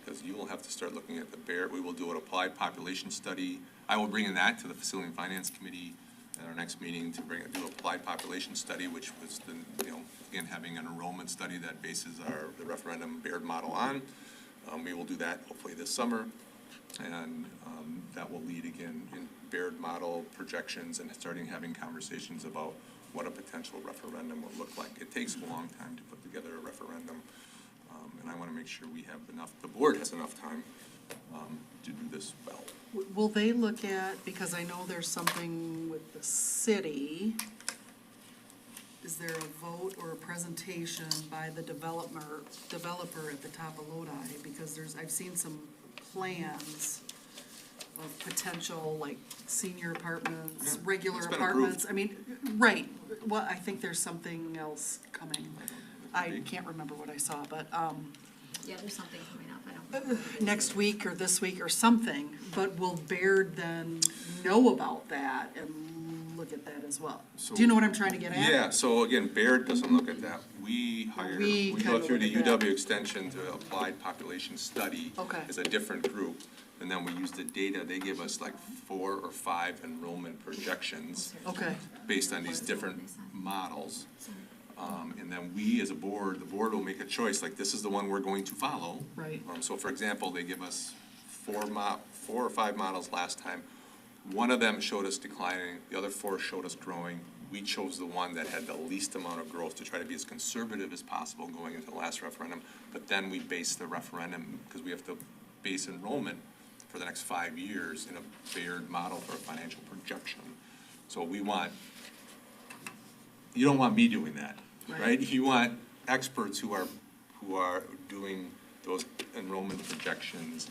Because you will have to start looking at we will do an applied population study. I will bring in that to the Facility and Finance Committee at our next meeting to do applied population study, which was again, having an enrollment study that bases the referendum Baird model on. We will do that hopefully this summer. And that will lead again in Baird model projections and starting having conversations about what a potential referendum will look like. It takes a long time to put together a referendum. And I want to make sure we have the board has enough time to do this well. Will they look at, because I know there's something with the city, is there a vote or a presentation by the developer at the top of Lodi? Because I've seen some plans of potential, like, senior apartments, Yeah, regular it's been apartments. I mean, right, well, I think there's something else coming. I can't remember what I saw, but, Yeah, there's something coming up, I don't know. next week or this week or something, but will Baird then know about that and look at that as well? Do you know what I'm trying to get at? Yeah, so again, Baird doesn't look at that. We go kinda through the look at UW extension to applied population study. Okay. As a different group. And then we use the data, they give us like 4 or 5 enrollment projections. Okay. Based on these different models. And then we, as a board, the board will make a choice, like this is the one we're going to follow. Right. So for example, they give us 4 or 5 models last time. One of them showed us declining, the other 4 showed us growing. We chose the one that had the least amount of growth to try to be as conservative as possible going into the last referendum. But then we base the referendum, because we have to base enrollment for the next 5 years in a Baird model for a financial projection. So you don't want me doing that, right? You want experts who are doing those enrollment projections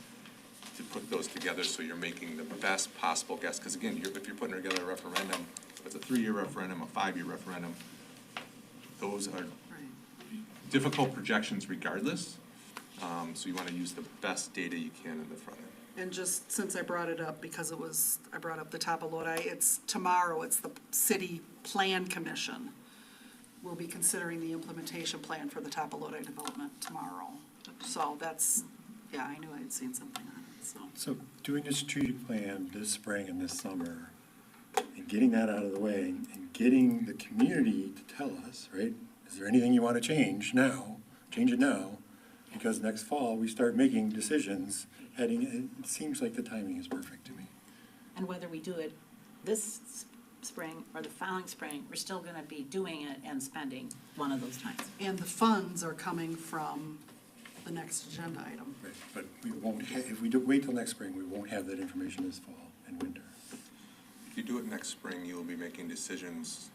to put those together so you're making the best possible guess. Because again, if you're putting together a referendum, if it's a 3-year referendum, a 5-year referendum, those are difficult projections regardless. So you want to use the best data you can in the front end. And just since I brought it up, because I brought up the top of Lodi, it's tomorrow, it's the City Plan Commission. We'll be considering the implementation plan for the top of Lodi development tomorrow. So that's, yeah, I knew I had seen something on it, so. So doing a strategic plan this spring and this summer, and getting that out of the way, and getting the community to tell us, right? Is there anything you want to change now? Change it now, because next fall, we start making decisions heading, it seems like the timing is perfect to me. And whether we do it this spring or the following spring, we're still gonna be doing it and spending one of those times. And the funds are coming from the next agenda item. Right, but we won't if we wait till next spring, we won't have that information this fall and winter. If you do it next spring, you'll be making decisions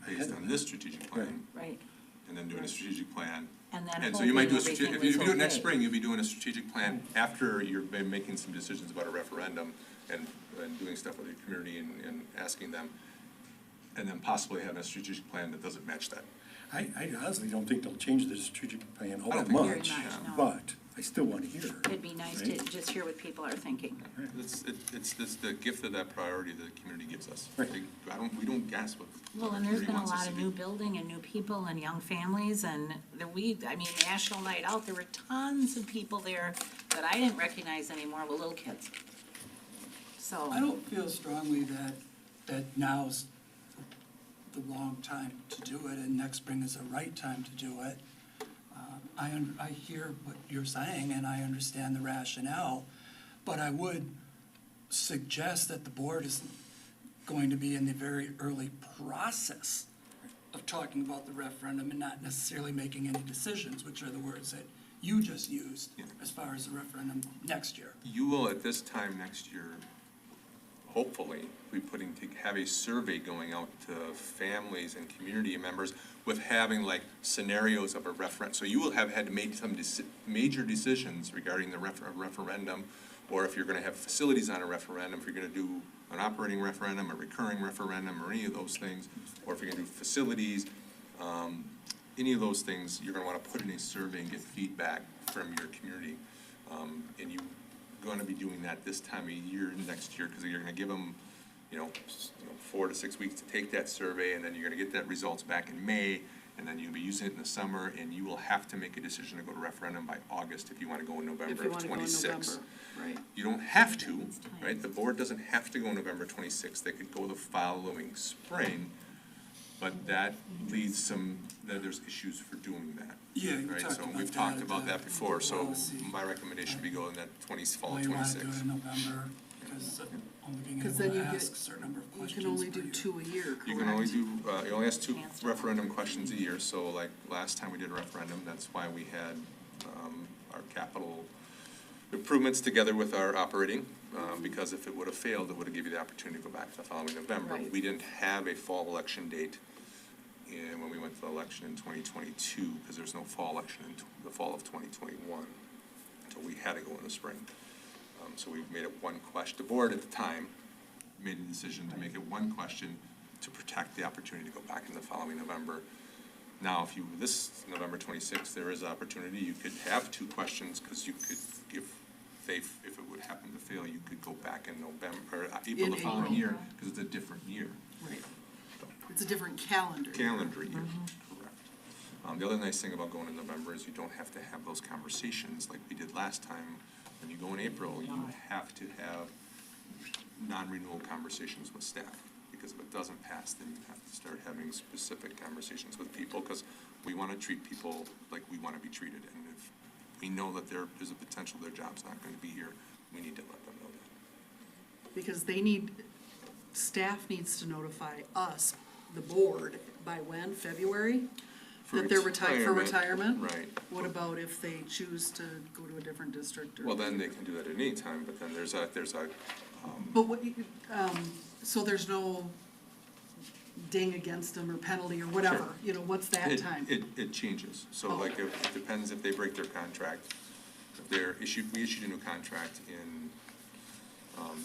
based on this strategic plan. Right. And then doing a strategic plan. And then And so you might do a hoping strategic, everything if you do it was next okay. spring, you'll be doing a strategic plan after you've been making some decisions about a referendum and doing stuff with your community and asking them. And then possibly having a strategic plan that doesn't match that. I honestly don't think they'll change the strategic plan all I that don't think very much, much, no. but I still want to hear. It'd be nice right? to just hear what people are thinking. It's the gift of that priority that the community gives us. Right. We don't guess what Well, the and there's community been a wants us lot to of be. new building and new people and young families and National Night Out, there were tons of people there that I didn't recognize anymore with little kids. So. I don't feel strongly that now's the wrong time to do it and next spring is the right time to do it. I hear what you're saying and I understand the rationale, but I would suggest that the board is going to be in the very early process of talking about the referendum and not necessarily making any decisions, which are the words that you just used as far as the referendum next year. You will, at this time next year, hopefully, be have a survey going out to families and community members with having like scenarios of a referendum. So you will have had to make some major decisions regarding the referendum, or if you're gonna have facilities on a referendum, if you're gonna do an operating referendum, a recurring referendum, or any of those things, or if you're gonna do facilities, any of those things, you're gonna wanna put in a survey and get feedback from your community. And you're gonna be doing that this time of year, next year, because you're gonna give them, 4 to 6 weeks to take that survey, and then you're gonna get that results back in May, and then you'll be using it in the summer, and you will have to make a decision to go to referendum by August if you wanna go in November of 26. Right. You don't have to, right? The board doesn't have to go November 26th. They could go the following spring, but that leads that there's issues for doing that. Yeah, we Right, talked so about we've talked that, about that before, so policy. my recommendation would be go in that fall Why of you wanna do 26. it in November, because only being able Because then to you ask get, a certain number of you questions can only per do year. 2 a year, correct? You can only do, you only ask 2 referendum questions a year, so like last time we did a referendum, that's why we had, our capital improvements together with our operating, because if it would have failed, it would have given you the opportunity to go back to the following November. Right. We didn't have a fall election date when we went to the election in 2022, because there's no fall election in the fall of 2021, so we had to go in the spring. So we made it one question. The board at the time made a decision to make it one question to protect the opportunity to go back in the following November. Now, this November 26th, there is opportunity, you could have 2 questions, because you could, if it would happen to fail, you could go back in November, or April the following April. year, because it's a different year. Right. It's a different calendar. Calendar year, correct. The other nice thing about going in November is you don't have to have those conversations like we did last time. When you go in April, you have to have non-renewal conversations with staff, because if it doesn't pass, then you have to start having specific conversations with people, because we want to treat people like we want to be treated, and if we know that there is a potential their job's not going to be here, we need to let them know that. Because staff needs to notify us, the board, by when, February? That they're retired, for retirement? Right. What about if they choose to go to a different district or? Well, then they can do that at any time, but then there's a But what, so there's no ding against them or penalty or whatever, what's that time? It changes, so like, it depends if they break their contract. If we issued a new contract in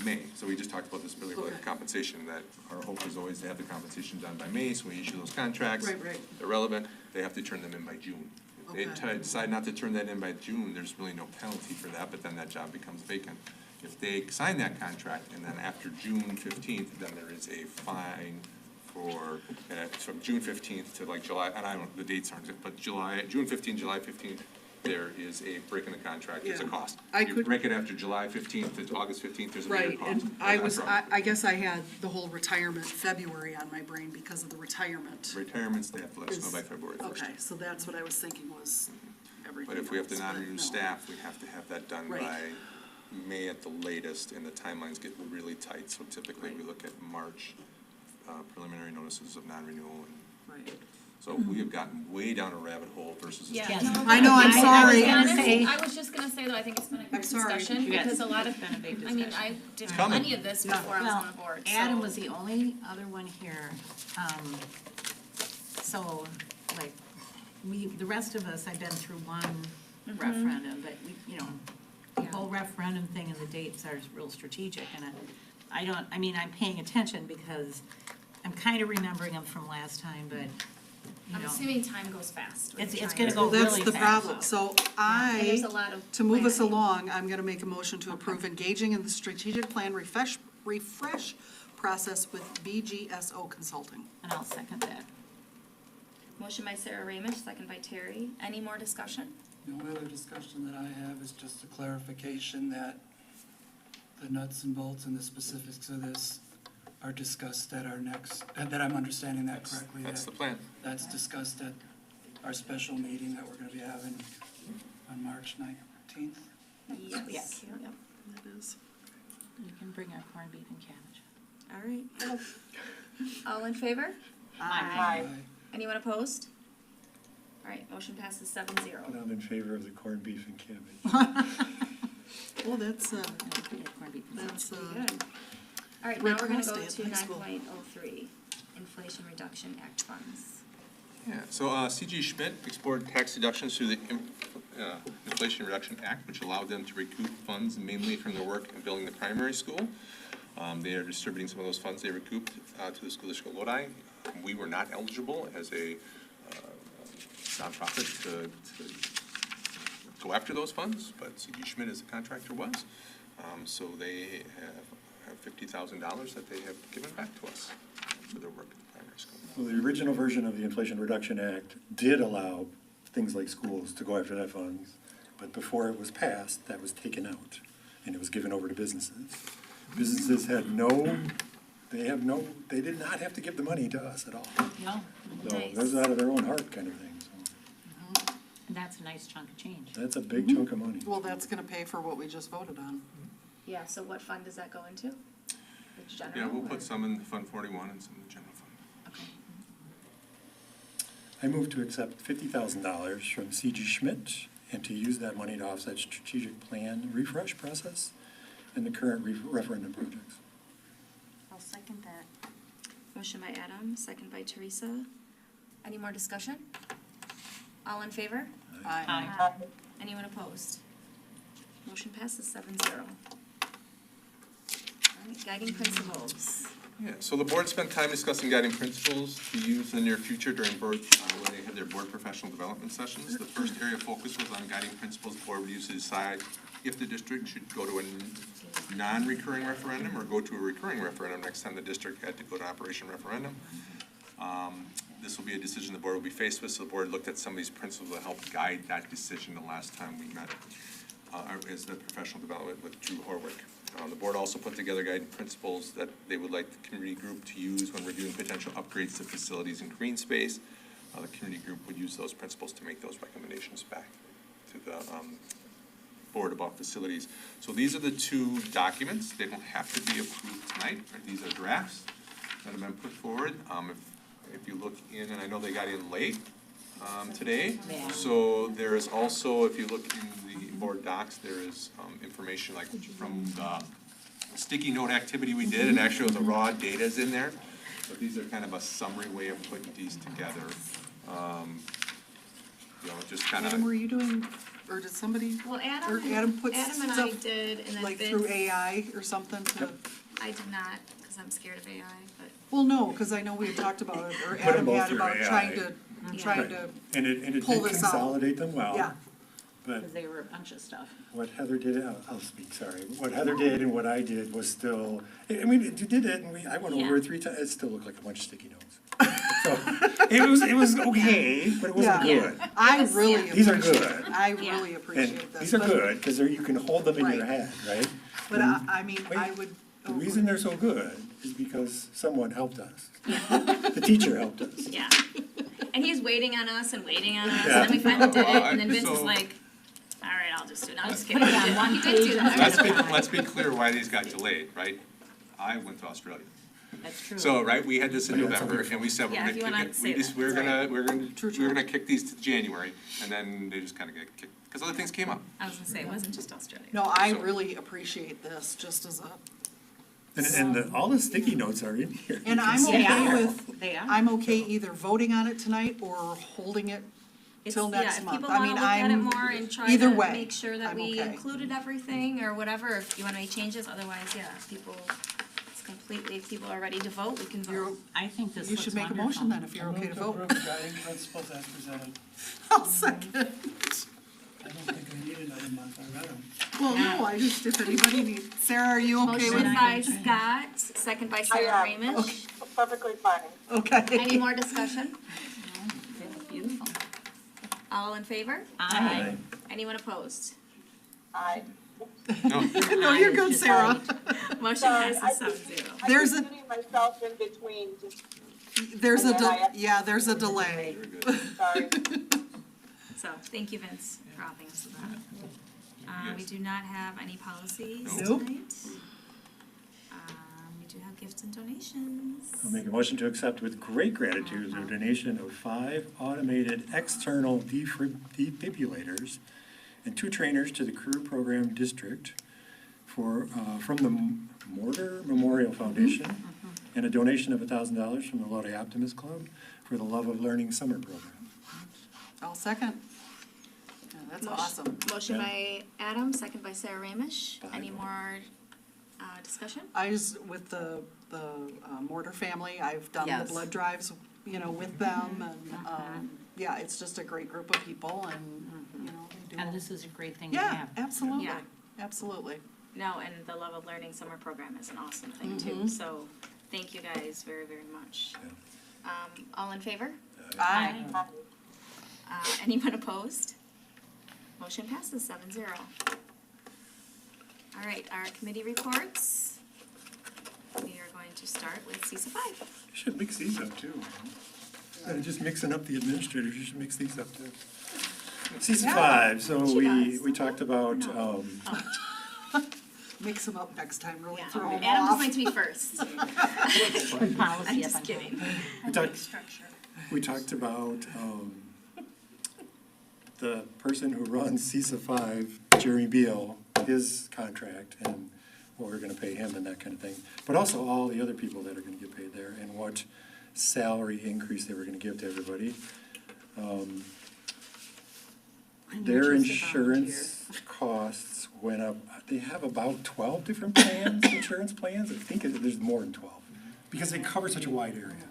May, so we just talked about this earlier, about compensation, that our hope is always to have the compensation done by May, so we issue those contracts. Right. They're relevant, they have to turn them in by June. If they decide not to turn that in by June, there's really no penalty for that, but then that job becomes vacant. If they sign that contract, and then after June 15th, then there is a fine for, from June 15th to like July, and I don't, the dates aren't, but June 15th, July 15th, there is a break in the contract, there's a cost. If you break it after July 15th to August 15th, there's a bigger Right, cost. and I guess I had the whole retirement February on my brain because of the retirement. Retirements, they have to let us know by February 1st. Okay, so that's what I was thinking was everything But if we have to else, but non-renew no. staff, we have to have that done Right. by May at the latest, and the timelines get really tight, so typically we look at March, preliminary notices of non-renewal, and Right. so we have gotten way down a rabbit hole versus. Yeah. Yes. No, I know, I'm sorry. I was just gonna say, though, I think it's been a great sorry. discussion, Yes. because a lot of, Been a big I mean, discussion. I did coming. plenty of this before I was on the board, so. Adam was the only other one here. So, like, the rest of us, I've been through one referendum, but the whole referendum thing and the dates are real strategic, and I'm paying attention because I'm kind of remembering them from last time, but, I'm assuming time goes fast. with It's trying gonna to- go Well, that's really the fast. problem, so And there's a lot of to move us planning. along, I'm gonna make a motion to approve engaging in the strategic plan refresh process with BGSO Consulting. And I'll second that. Motion by Sarah Ramish, second by Terry. Any more discussion? The only other discussion that I have is just a clarification that the nuts and bolts and the specifics of this are discussed at our next, that I'm understanding that correctly. That's that the plan. That's discussed at our special meeting that we're gonna be having on March 19th. Yes. Yes. Yep. That is. You can bring our corned beef and cabbage. All right. All in favor? Aye. Anyone opposed? All right, motion passes 7-0. But I'm in favor of the corned beef and cabbage. Well, that's, Pretty good. All right, now we're gonna go to 9.03, Inflation Reduction Act funds. Yeah, so CG Schmidt explored tax deductions through the Inflation Reduction Act, which allowed them to recoup funds mainly from their work in building the primary school. They are distributing some of those funds they recouped to the school district of Lodi. We were not eligible as a nonprofit to go after those funds, but CG Schmidt as a contractor was. So they have $50,000 that they have given back to us for their work in the primary school. So the original version of the Inflation Reduction Act did allow things like schools to go after that funds, but before it was passed, that was taken out, and it was given over to businesses. Businesses had they did not have to give the money to us at all. No. So it was out of their own heart kind of thing, so And that's a nice chunk of change. that's a big chunk of money. well, that's gonna pay for what we just voted on. Yeah, so what fund does that go into? The general? Yeah, we'll or- put some in Fund 41 and some in the general fund. Okay. I move to accept $50,000 from CG Schmidt and to use that money to offset strategic plan refresh process and the current referendum projects. I'll second that. Motion by Adam, second by Teresa. Any more discussion? All in favor? Aye. Anyone opposed? Motion passes 7-0. All right, guiding principles. Yeah, so the board spent time discussing guiding principles to use in the near future during board, when they had their board professional development sessions. The first area of focus was on guiding principles the board would use to decide if the district should go to a non-recurring referendum or go to a recurring referendum next time the district had to go to Operation Referendum. This will be a decision the board will be faced with, so the board looked at some of these principles that helped guide that decision the last time we met, as the professional development with Drew Horwick. The board also put together guiding principles that they would like the community group to use when reviewing potential upgrades to facilities and green space. The community group would use those principles to make those recommendations back to the board about facilities. So these are the two documents. They don't have to be approved tonight. These are drafts that have been put forward. If you look in, and I know they got in late today, so there is also, if you look in the board docs, there is information like from the sticky note activity we did, and actually the raw data is in there. But these are kind of a summary way of putting these together. Just kind of. Adam, were you doing, or did somebody, Well, or Adam put Adam and I stuff did, and then like Vince. through AI or something to? I did not, because I'm scared of AI, but. Well, no, because I know we had talked about it, or Put 'em Adam both had through about AI. trying to And it did pull this out. consolidate them well. Yeah. But Because they were a bunch of stuff. what Heather did, I'll speak, sorry. What Heather did and what I did was still, I mean, you did it, and I went over it 3 times, it still looked like a bunch of sticky notes. So, it was okay, but it wasn't Yeah. good. I really These are appreciate good. it. I really And appreciate this. these are but- good, because you can hold them in your Right. head, right? But I mean, I would. The reason they're so good is because someone helped us. The teacher helped us. Yeah. And he was waiting on us and waiting on us, Yeah. and then we finally did it, Well, and then Vince was so- like, all right, I'll just do it. No, I'm just kidding. Put it on one He did do that. Let's be clear why these got delayed, right? I went to Australia. That's true. So, right, we had this in Oh, yeah, November, and we said, Yeah, if you wanna say that. we're gonna kick these to January, and then they just kinda get kicked, because other things came up. I was gonna say, it wasn't just Australia. No, I really appreciate this, just as a, And all the sticky notes are in here. and I'm They okay are. with, They are. I'm okay either voting on it tonight or holding it till next month. I mean, If people wanna look at it I'm, more and try either to way, make sure that I'm we okay. included everything or whatever, if you wanna make changes, otherwise, yeah, people, it's completely, if people are ready to vote, we can vote. I think this you looks should make a wonderful. motion then if you're okay to vote. Move to approve guiding principles as presented. I'll second. I don't think I need another month, I read them. Well, no, I just, if anybody needs, Sarah, are you okay with? Motion by Scott, second by Sarah I am. Ramish. Perfectly fine. Okay. Any more discussion? They look beautiful. All in favor? Aye. Anyone opposed? Aye. No, No, you're good, Sarah. Motion Sorry, passes I 7-0. There's a- I'm getting myself in between, just, There's a, And then I- yeah, there's a delay. very good. sorry. So, thank you, Vince, for helping us with that. We do not have any policies Nope. tonight. We do have gifts and donations. I'll make a motion to accept with great gratitude a donation of 5 automated external defibrillators and 2 trainers to the Career Program District from the Mortar Memorial Foundation, and a donation of $1,000 from the Lodi Optimist Club for the Love of Learning Summer Program. I'll second. Yeah, that's awesome. Motion Yeah. by Adam, second by Sarah Ramish. Any more discussion? I just, with the Mortar family, I've done the Yes. blood drives, with them, and, yeah, it's just a great group of people, and, they do. And this is a great thing to Yeah, have. absolutely, Yeah. absolutely. No, and the Love of Learning Summer Program is an awesome thing too, Mhm. so thank you guys very, very much. All in favor? Aye. Anyone opposed? Motion passes 7-0. All right, our committee reports. We are going to start with CISA 5. You should mix these up too. Instead of just mixing up the administrators, you should mix these up too. CISA Yeah, 5, so she does. we talked about, Mix them up next time, really Yeah, throw them Adam off. just likes me first. Policy I'm up just on kidding. we talked about, the person who runs CISA 5, Jeremy Beal, his contract and what we're gonna pay him and that kind of thing. But also all the other people that are gonna get paid there and what salary increase they were gonna give to everybody. Their insurance costs went up, they have about 12 different plans, insurance plans, I think there's more than 12, because they cover such a wide area.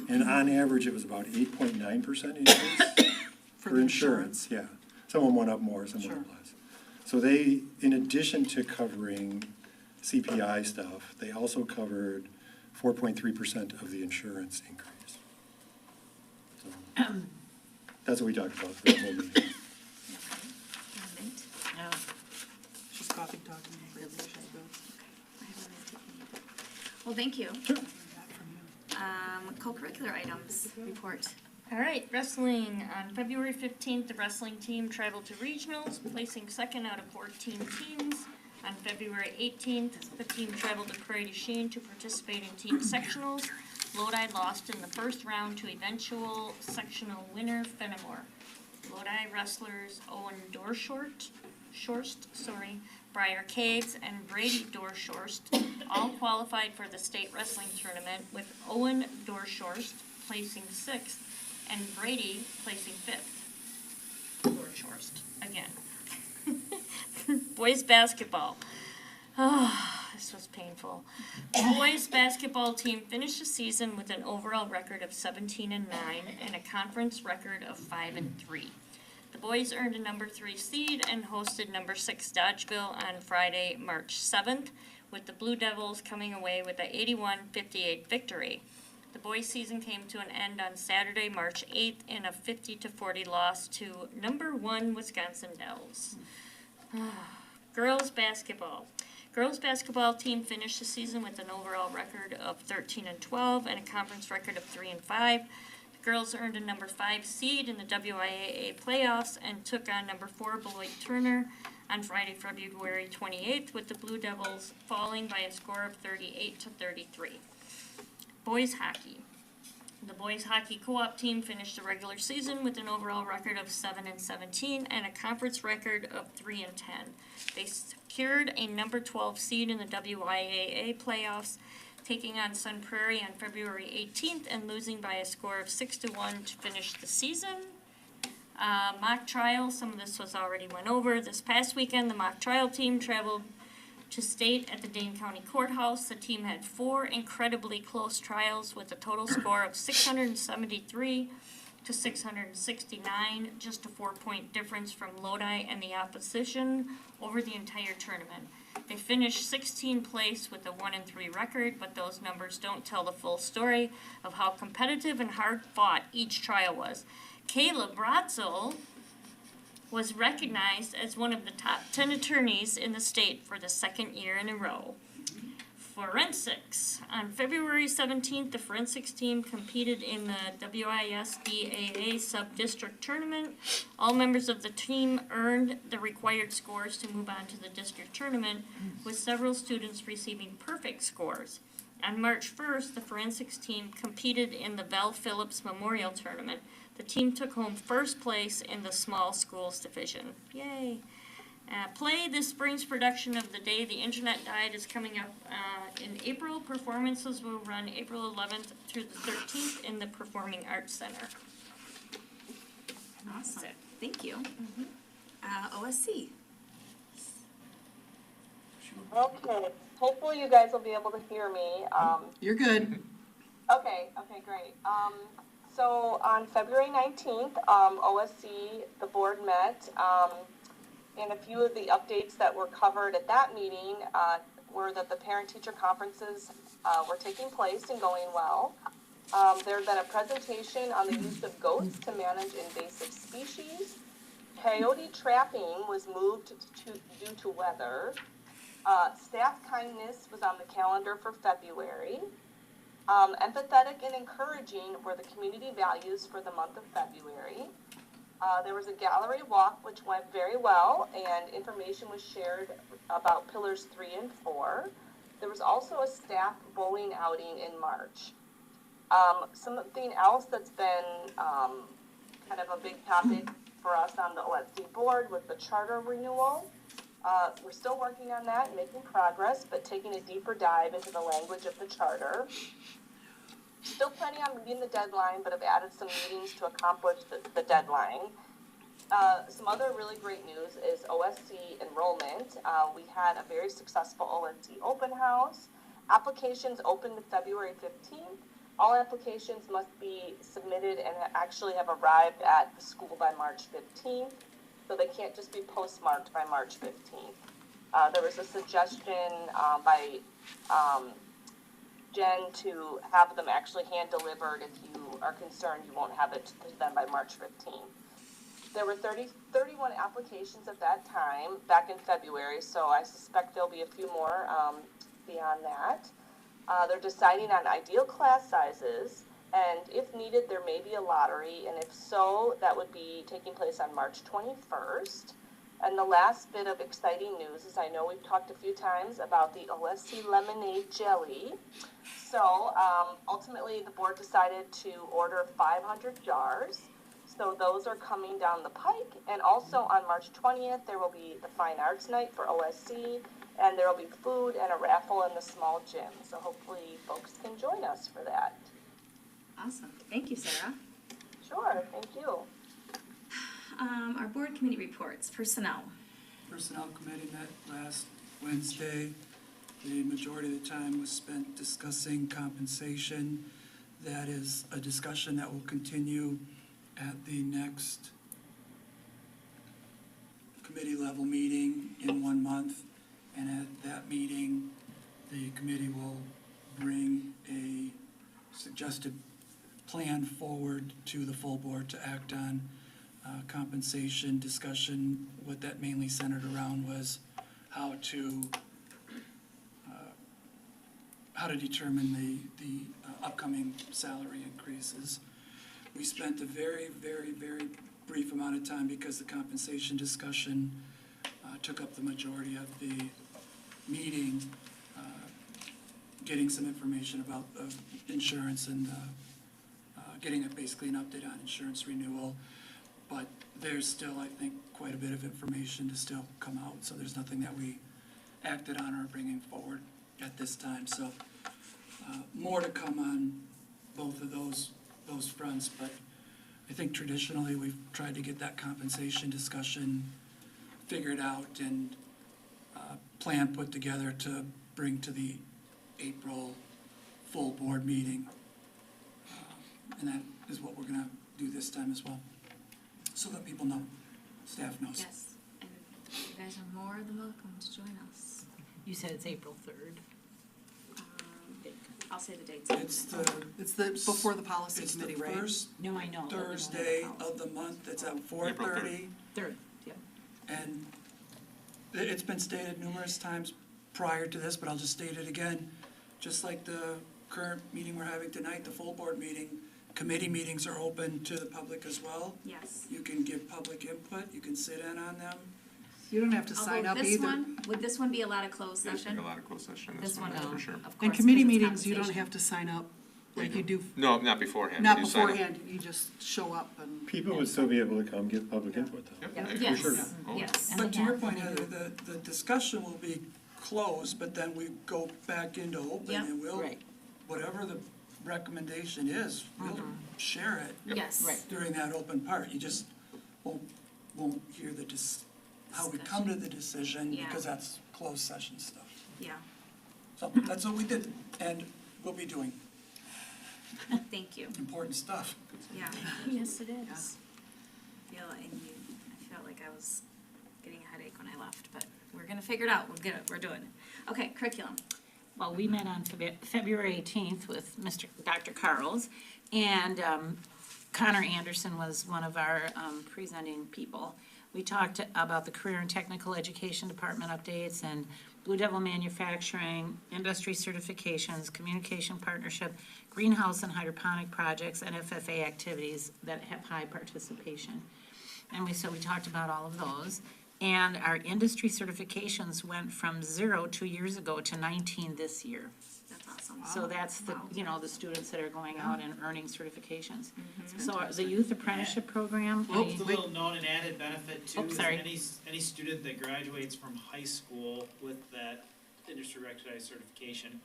And on average, it was about 8.9% increase for insurance, yeah. Some of them went up more, some went up less. So they, in addition to covering CPI stuff, they also covered 4.3% of the insurance increase. So that's what we talked about for the whole meeting. Yeah. She's coffee talking. Well, thank you. Co-curricular items report. All right, wrestling. On February 15th, the wrestling team traveled to regionals, placing second out of 14 teams. On February 18th, the team traveled to Prairie du Chien to participate in team sectionals. Lodi lost in the first round to eventual sectional winner Fenimore. Lodi wrestlers Owen Shorst, Briar Caves, and Brady Dorshorst all qualified for the state wrestling tournament, with Owen Dorshorst placing 6th and Brady placing 5th. Dorshorst, again. Boys basketball. Oh, this was painful. The boys basketball team finished the season with an overall record of 17-9 and a conference record of 5-3. The boys earned a number 3 seed and hosted number 6 Dodgeville on Friday, March 7th, with the Blue Devils coming away with a 81-58 victory. The boys' season came to an end on Saturday, March 8th, in a 50-40 loss to number 1 Wisconsin Dells. Girls basketball. Girls basketball team finished the season with an overall record of 13-12 and a conference record of 3-5. The girls earned a number 5 seed in the WIAA playoffs and took on number 4 Beloit Turner on Friday, February 28th, with the Blue Devils falling by a score of 38-33. Boys hockey. The boys hockey co-op team finished the regular season with an overall record of 7-17 and a conference record of 3-10. They secured a number 12 seed in the WIAA playoffs, taking on Sun Prairie on February 18th and losing by a score of 6-1 to finish the season. Mock trial, some of this was already went over. This past weekend, the mock trial team traveled to state at the Dane County Courthouse. The team had 4 incredibly close trials with a total score of 673 to 669, just a 4-point difference from Lodi and the opposition over the entire tournament. They finished 16th place with a 1-3 record, but those numbers don't tell the full story of how competitive and hard fought each trial was. Kayla Bratzel was recognized as one of the top 10 attorneys in the state for the 2nd year in a row. Forensics. On February 17th, the forensics team competed in the WISDAA sub-district tournament. All members of the team earned the required scores to move on to the district tournament, with several students receiving perfect scores. On March 1st, the forensics team competed in the Val Phillips Memorial Tournament. The team took home first place in the small schools division. Yay! Play this spring's production of The Day the Internet Died is coming up in April. Performances will run April 11th through the 13th in the Performing Arts Center. Awesome, thank you. OSC. Okay, hopefully you guys will be able to hear me. You're good. Okay, great. So on February 19th, OSC, the board met, and a few of the updates that were covered at that meeting were that the parent-teacher conferences were taking place and going well. There had been a presentation on the use of goats to manage invasive species. Coyote trapping was moved due to weather. Staff kindness was on the calendar for February. Empathetic and encouraging were the community values for the month of February. There was a gallery walk which went very well, and information was shared about pillars 3 and 4. There was also a staff bowling outing in March. Something else that's been kind of a big topic for us on the OSC board was the charter renewal. We're still working on that and making progress, but taking a deeper dive into the language of the charter. Still planning on meeting the deadline, but have added some meetings to accomplish the deadline. Some other really great news is OSC enrollment. We had a very successful OSC open house. Applications opened February 15th. All applications must be submitted and actually have arrived at the school by March 15th. So they can't just be postmarked by March 15th. There was a suggestion by Jen to have them actually hand-delivered. If you are concerned you won't have it to them by March 15th. There were 31 applications at that time, back in February, so I suspect there'll be a few more beyond that. They're deciding on ideal class sizes, and if needed, there may be a lottery, and if so, that would be taking place on March 21st. And the last bit of exciting news is I know we've talked a few times about the OSC lemonade jelly. So ultimately, the board decided to order 500 jars. So those are coming down the pike. And also on March 20th, there will be the Fine Arts Night for OSC, and there will be food and a raffle in the small gym. So hopefully folks can join us for that. Awesome, thank you, Sarah. Sure, thank you. Our board committee reports, personnel. Personnel committee met last Wednesday. The majority of the time was spent discussing compensation. That is a discussion that will continue at the next committee level meeting in 1 month. And at that meeting, the committee will bring a suggested plan forward to the full board to act on. Compensation discussion, what that mainly centered around was how to determine the upcoming salary increases. We spent a very, very, very brief amount of time because the compensation discussion took up the majority of the meeting, getting some information about insurance and getting basically an update on insurance renewal. But there's still, I think, quite a bit of information to still come out, so there's nothing that we acted on or bringing forward at this time. So more to come on both of those fronts, but I think traditionally we've tried to get that compensation discussion figured out and plan put together to bring to the April full board meeting. And that is what we're gonna do this time as well, so that people know, staff knows. Yes, and you guys are more than welcome to join us. You said it's April 3rd. I'll say the dates. It's the, before the policy committee, right? It's No, I know. the first Thursday of the month, it's at 4:30. 3rd, yeah. And it's been stated numerous times prior to this, but I'll just state it again. Just like the current meeting we're having tonight, the full board meeting, committee meetings are open to the public as well. Yes. You can give public input, you can sit in on them. You don't have to sign Although up this either. one, would this one be allowed a closed There's session? been a lot of closed session, This one, that's no, for sure. of course. And committee 'cause it's meetings, you don't compensation. have to sign up like you do, No, not beforehand. not You sign up. beforehand, you just show up and. People would still be able to come give public input though. Yep, for Yes, sure. yes. But to your point, Heather, the discussion will be closed, but then we go back into open Yep. and we'll, Right. whatever the recommendation is, we'll share it Yes. Right. during that open part. You just won't hear how we come to the decision, Yeah. because that's closed session stuff. Yeah, So that's what we did, and we'll be doing thank you, important stuff. yeah. Yes, it is. I felt like I was getting a headache when I left, but we're gonna figure it out, we're doing it. Okay, curriculum. Well, we met on February 18th with Dr. Carls, and Connor Anderson was one of our presenting people. We talked about the Career and Technical Education Department updates and Blue Devil Manufacturing, industry certifications, communication partnership, greenhouse and hydroponic projects, and FFA activities that have high participation. And we talked about all of those. And our industry certifications went from 0 2 years ago to 19 this year. That's awesome. So that's the, the students that are going out and earning certifications. Mm-hmm. So the youth apprenticeship program. Just a little known and added benefit too, Oh, is sorry. any student that graduates from high school with that industry recognized certification,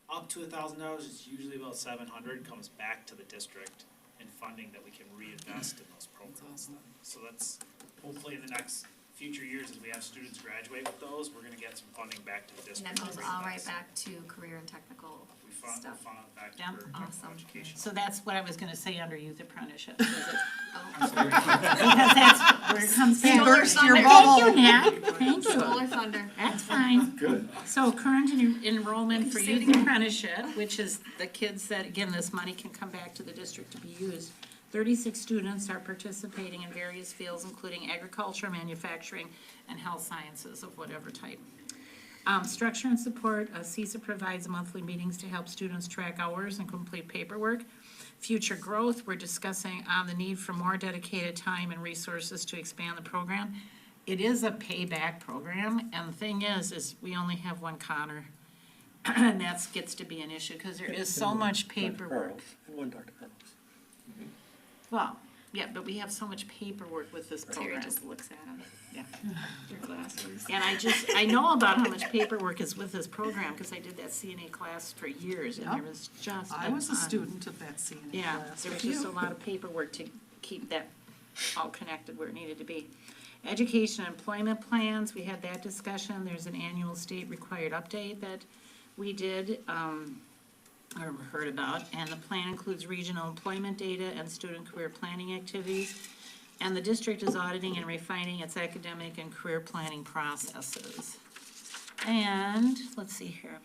up to $1,000, it's usually about $700, comes back to the district in funding that we can reinvest in those programs. So that's, hopefully in the next future years, as we have students graduate with those, we're gonna get some funding back to the And district. that goes to all right reinvest. back to career and technical We fund stuff. back to Yeah. career and technical Awesome. education. So that's what I was gonna say under youth apprenticeship. Because Oh. that's where it comes back. Burst your Thunder. bubble. Thank you, Nick. Thank you. Solar thunder. That's fine. Good. So current enrollment for youth apprenticeship, which is the kids that, again, this money can come back to the district to be used. 36 students are participating in various fields, including agriculture, manufacturing, and health sciences of whatever type. Structure and support, CISA provides monthly meetings to help students track hours and complete paperwork. Future growth, we're discussing the need for more dedicated time and resources to expand the program. It is a payback program, and the thing is we only have one Connor, and that gets to be an issue, because there is so much paperwork. And one Dr. Carls. Well, yeah, but we have so much paperwork with this Terry program. just looks at them. Yeah. Your glasses. And I know about how much paperwork is with this program, because I did that CNA class for years, and there was just I was a ton. student of that CNA Yeah, class. there was just a lot of paperwork to keep that all connected where it needed to be. Education and employment plans, we had that discussion, there's an annual state required update that we did, or heard about, and the plan includes regional employment data and student career planning activities. And the district is auditing and refining its academic and career planning processes. And, let's see here.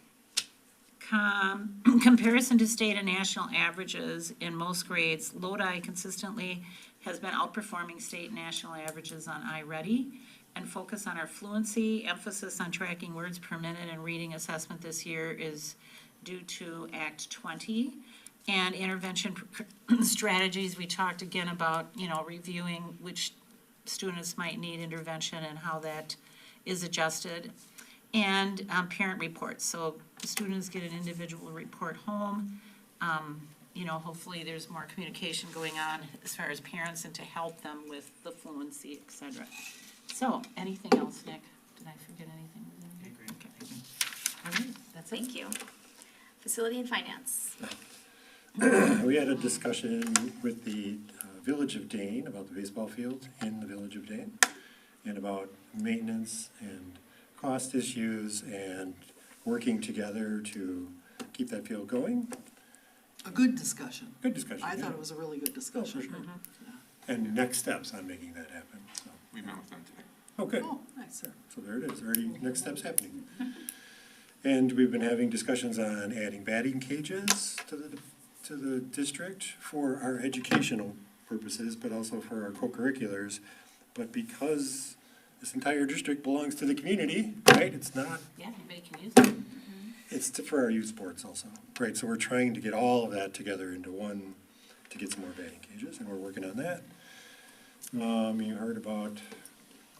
Comparison to state and national averages in most grades, Lodi consistently has been outperforming state and national averages on iReady, and focus on our fluency, emphasis on tracking words per minute and reading assessment this year is due to Act 20. And intervention strategies, we talked again about, reviewing which students might need intervention and how that is adjusted. And parent reports, so students get an individual report home. Hopefully there's more communication going on as far as parents and to help them with the fluency, et cetera. So, anything else, Nick? Did I forget anything? Okay. All right, that's it. Thank you. Facility and finance. We had a discussion with the Village of Dane about the baseball field in the Village of Dane, and about maintenance and cost issues and working together to keep that field going. A good discussion. Good discussion, I yeah. thought it was a really good discussion. for sure. And next steps on making that happen, so. We met with them today. Oh, good. Oh, nice. So there it is, already next steps happening. And we've been having discussions on adding batting cages to the district for our educational purposes, but also for our co-curriculars. But because this entire district belongs to the community, right, it's not, Yeah, anybody can use it. it's for our youth sports also, right? So we're trying to get all of that together into one, to get some more batting cages, and we're working on that. You heard about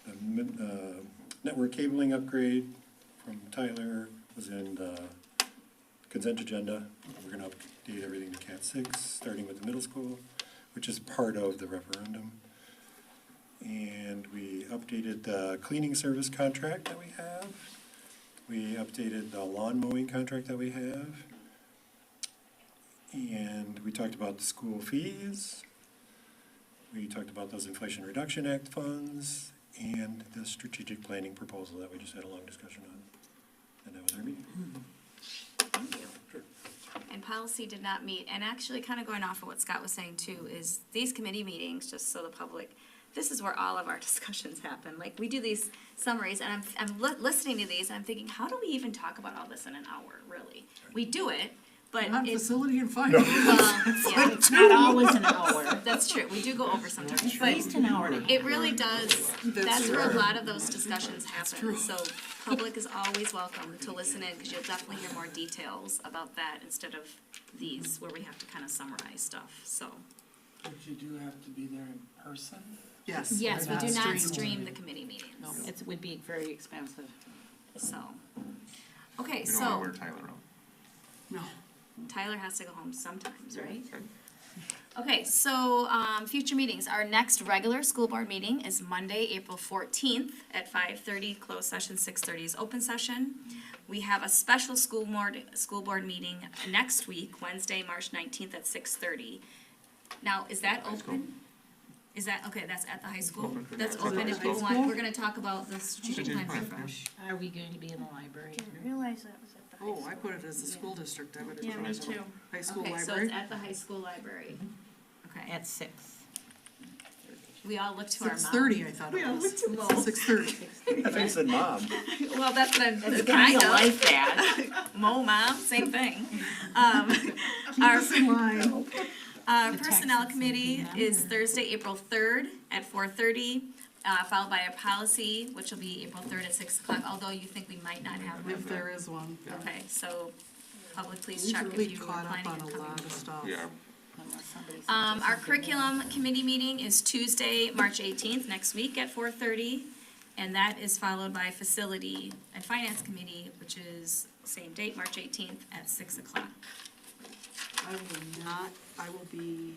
The network cabling upgrade from Tyler was in the consent agenda. We're gonna update everything to Cat 6, starting with the middle school, which is part of the referendum. And we updated the cleaning service contract that we have. We updated the lawn mowing contract that we have. And we talked about the school fees. We talked about those Inflation Reduction Act funds and the strategic planning proposal that we just had a long discussion on. And that was our meeting. Thank you. And policy did not meet, and actually kind of going off of what Scott was saying too, is these committee meetings, just so the public, this is where all of our discussions happen. Like, we do these summaries, and I'm listening to these, and I'm thinking, how do we even talk about all this in an hour, really? We do it, but Not it's. facility and finance. Yeah, It's not always an hour. that's true, we do go over sometimes, At but least an hour and a half. it really does, that's where a true. lot of those discussions happen. So public is always welcome to listen in, because you'll definitely hear more details about that instead of these, where we have to kind of summarize stuff, so. But you do have to be there in person? Yes. Yes, we do not streamed. stream the committee meetings, No, it would be very expensive. so. Okay, We don't wanna so wear Tyler out. No. Tyler has to go home sometimes, right? Okay, so, future meetings, our next regular school board meeting is Monday, April 14th at 5:30, closed session, 6:30 is open session. We have a special school board meeting next week, Wednesday, March 19th at 6:30. Now, is that open? Is that, okay, that's at the high school? That's open if people want, we're gonna talk about the strategic plan refresh. Are we going to be in the library? Didn't realize that was at the high Oh, school. I put it as the school district, I would have Yeah, put me it as too. high school Okay, so library. it's at the high school library. Okay, At 6. we all look to our mom. 6:30, I thought it was. 6:30. I think it said mom. Well, that's what I'm, It's gonna be kind a of. life dad. Mo, mom, same thing. Keep Our us in line. The personnel text committee is is Thursday, April 3rd at 4:30, followed by a policy, which will be April 3rd at 6 o'clock, although you think we might not have one. If there is one. Okay, so public, please We've check really if you are caught up planning on on a coming. lot of stuff. Yeah. Unless somebody's Our curriculum committee meeting is Tuesday, March 18th, next week at 4:30. And that is followed by facility and finance committee, which is same date, March 18th at 6 o'clock. I will be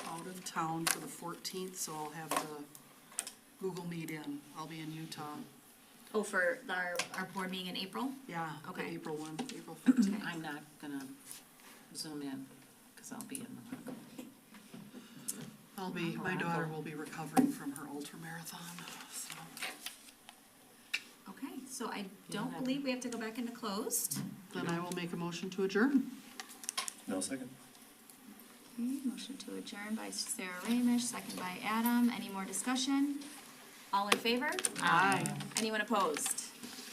out of town for the 14th, so I'll have the Google Meet in. I'll be in Utah. Oh, for our board meeting in April? Yeah, the Okay. April 1, April 14th. I'm not gonna zoom in, because I'll be in the. My daughter will be recovering from her ultra marathon, so. Okay, so I don't believe we have to go back into closed. Then I will make a motion to adjourn. No second. Okay, motion to adjourn by Sarah Ramish, second by Adam. Any more discussion? All in favor? Aye. Anyone opposed?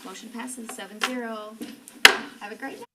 Motion passes 7-0. Have a great night.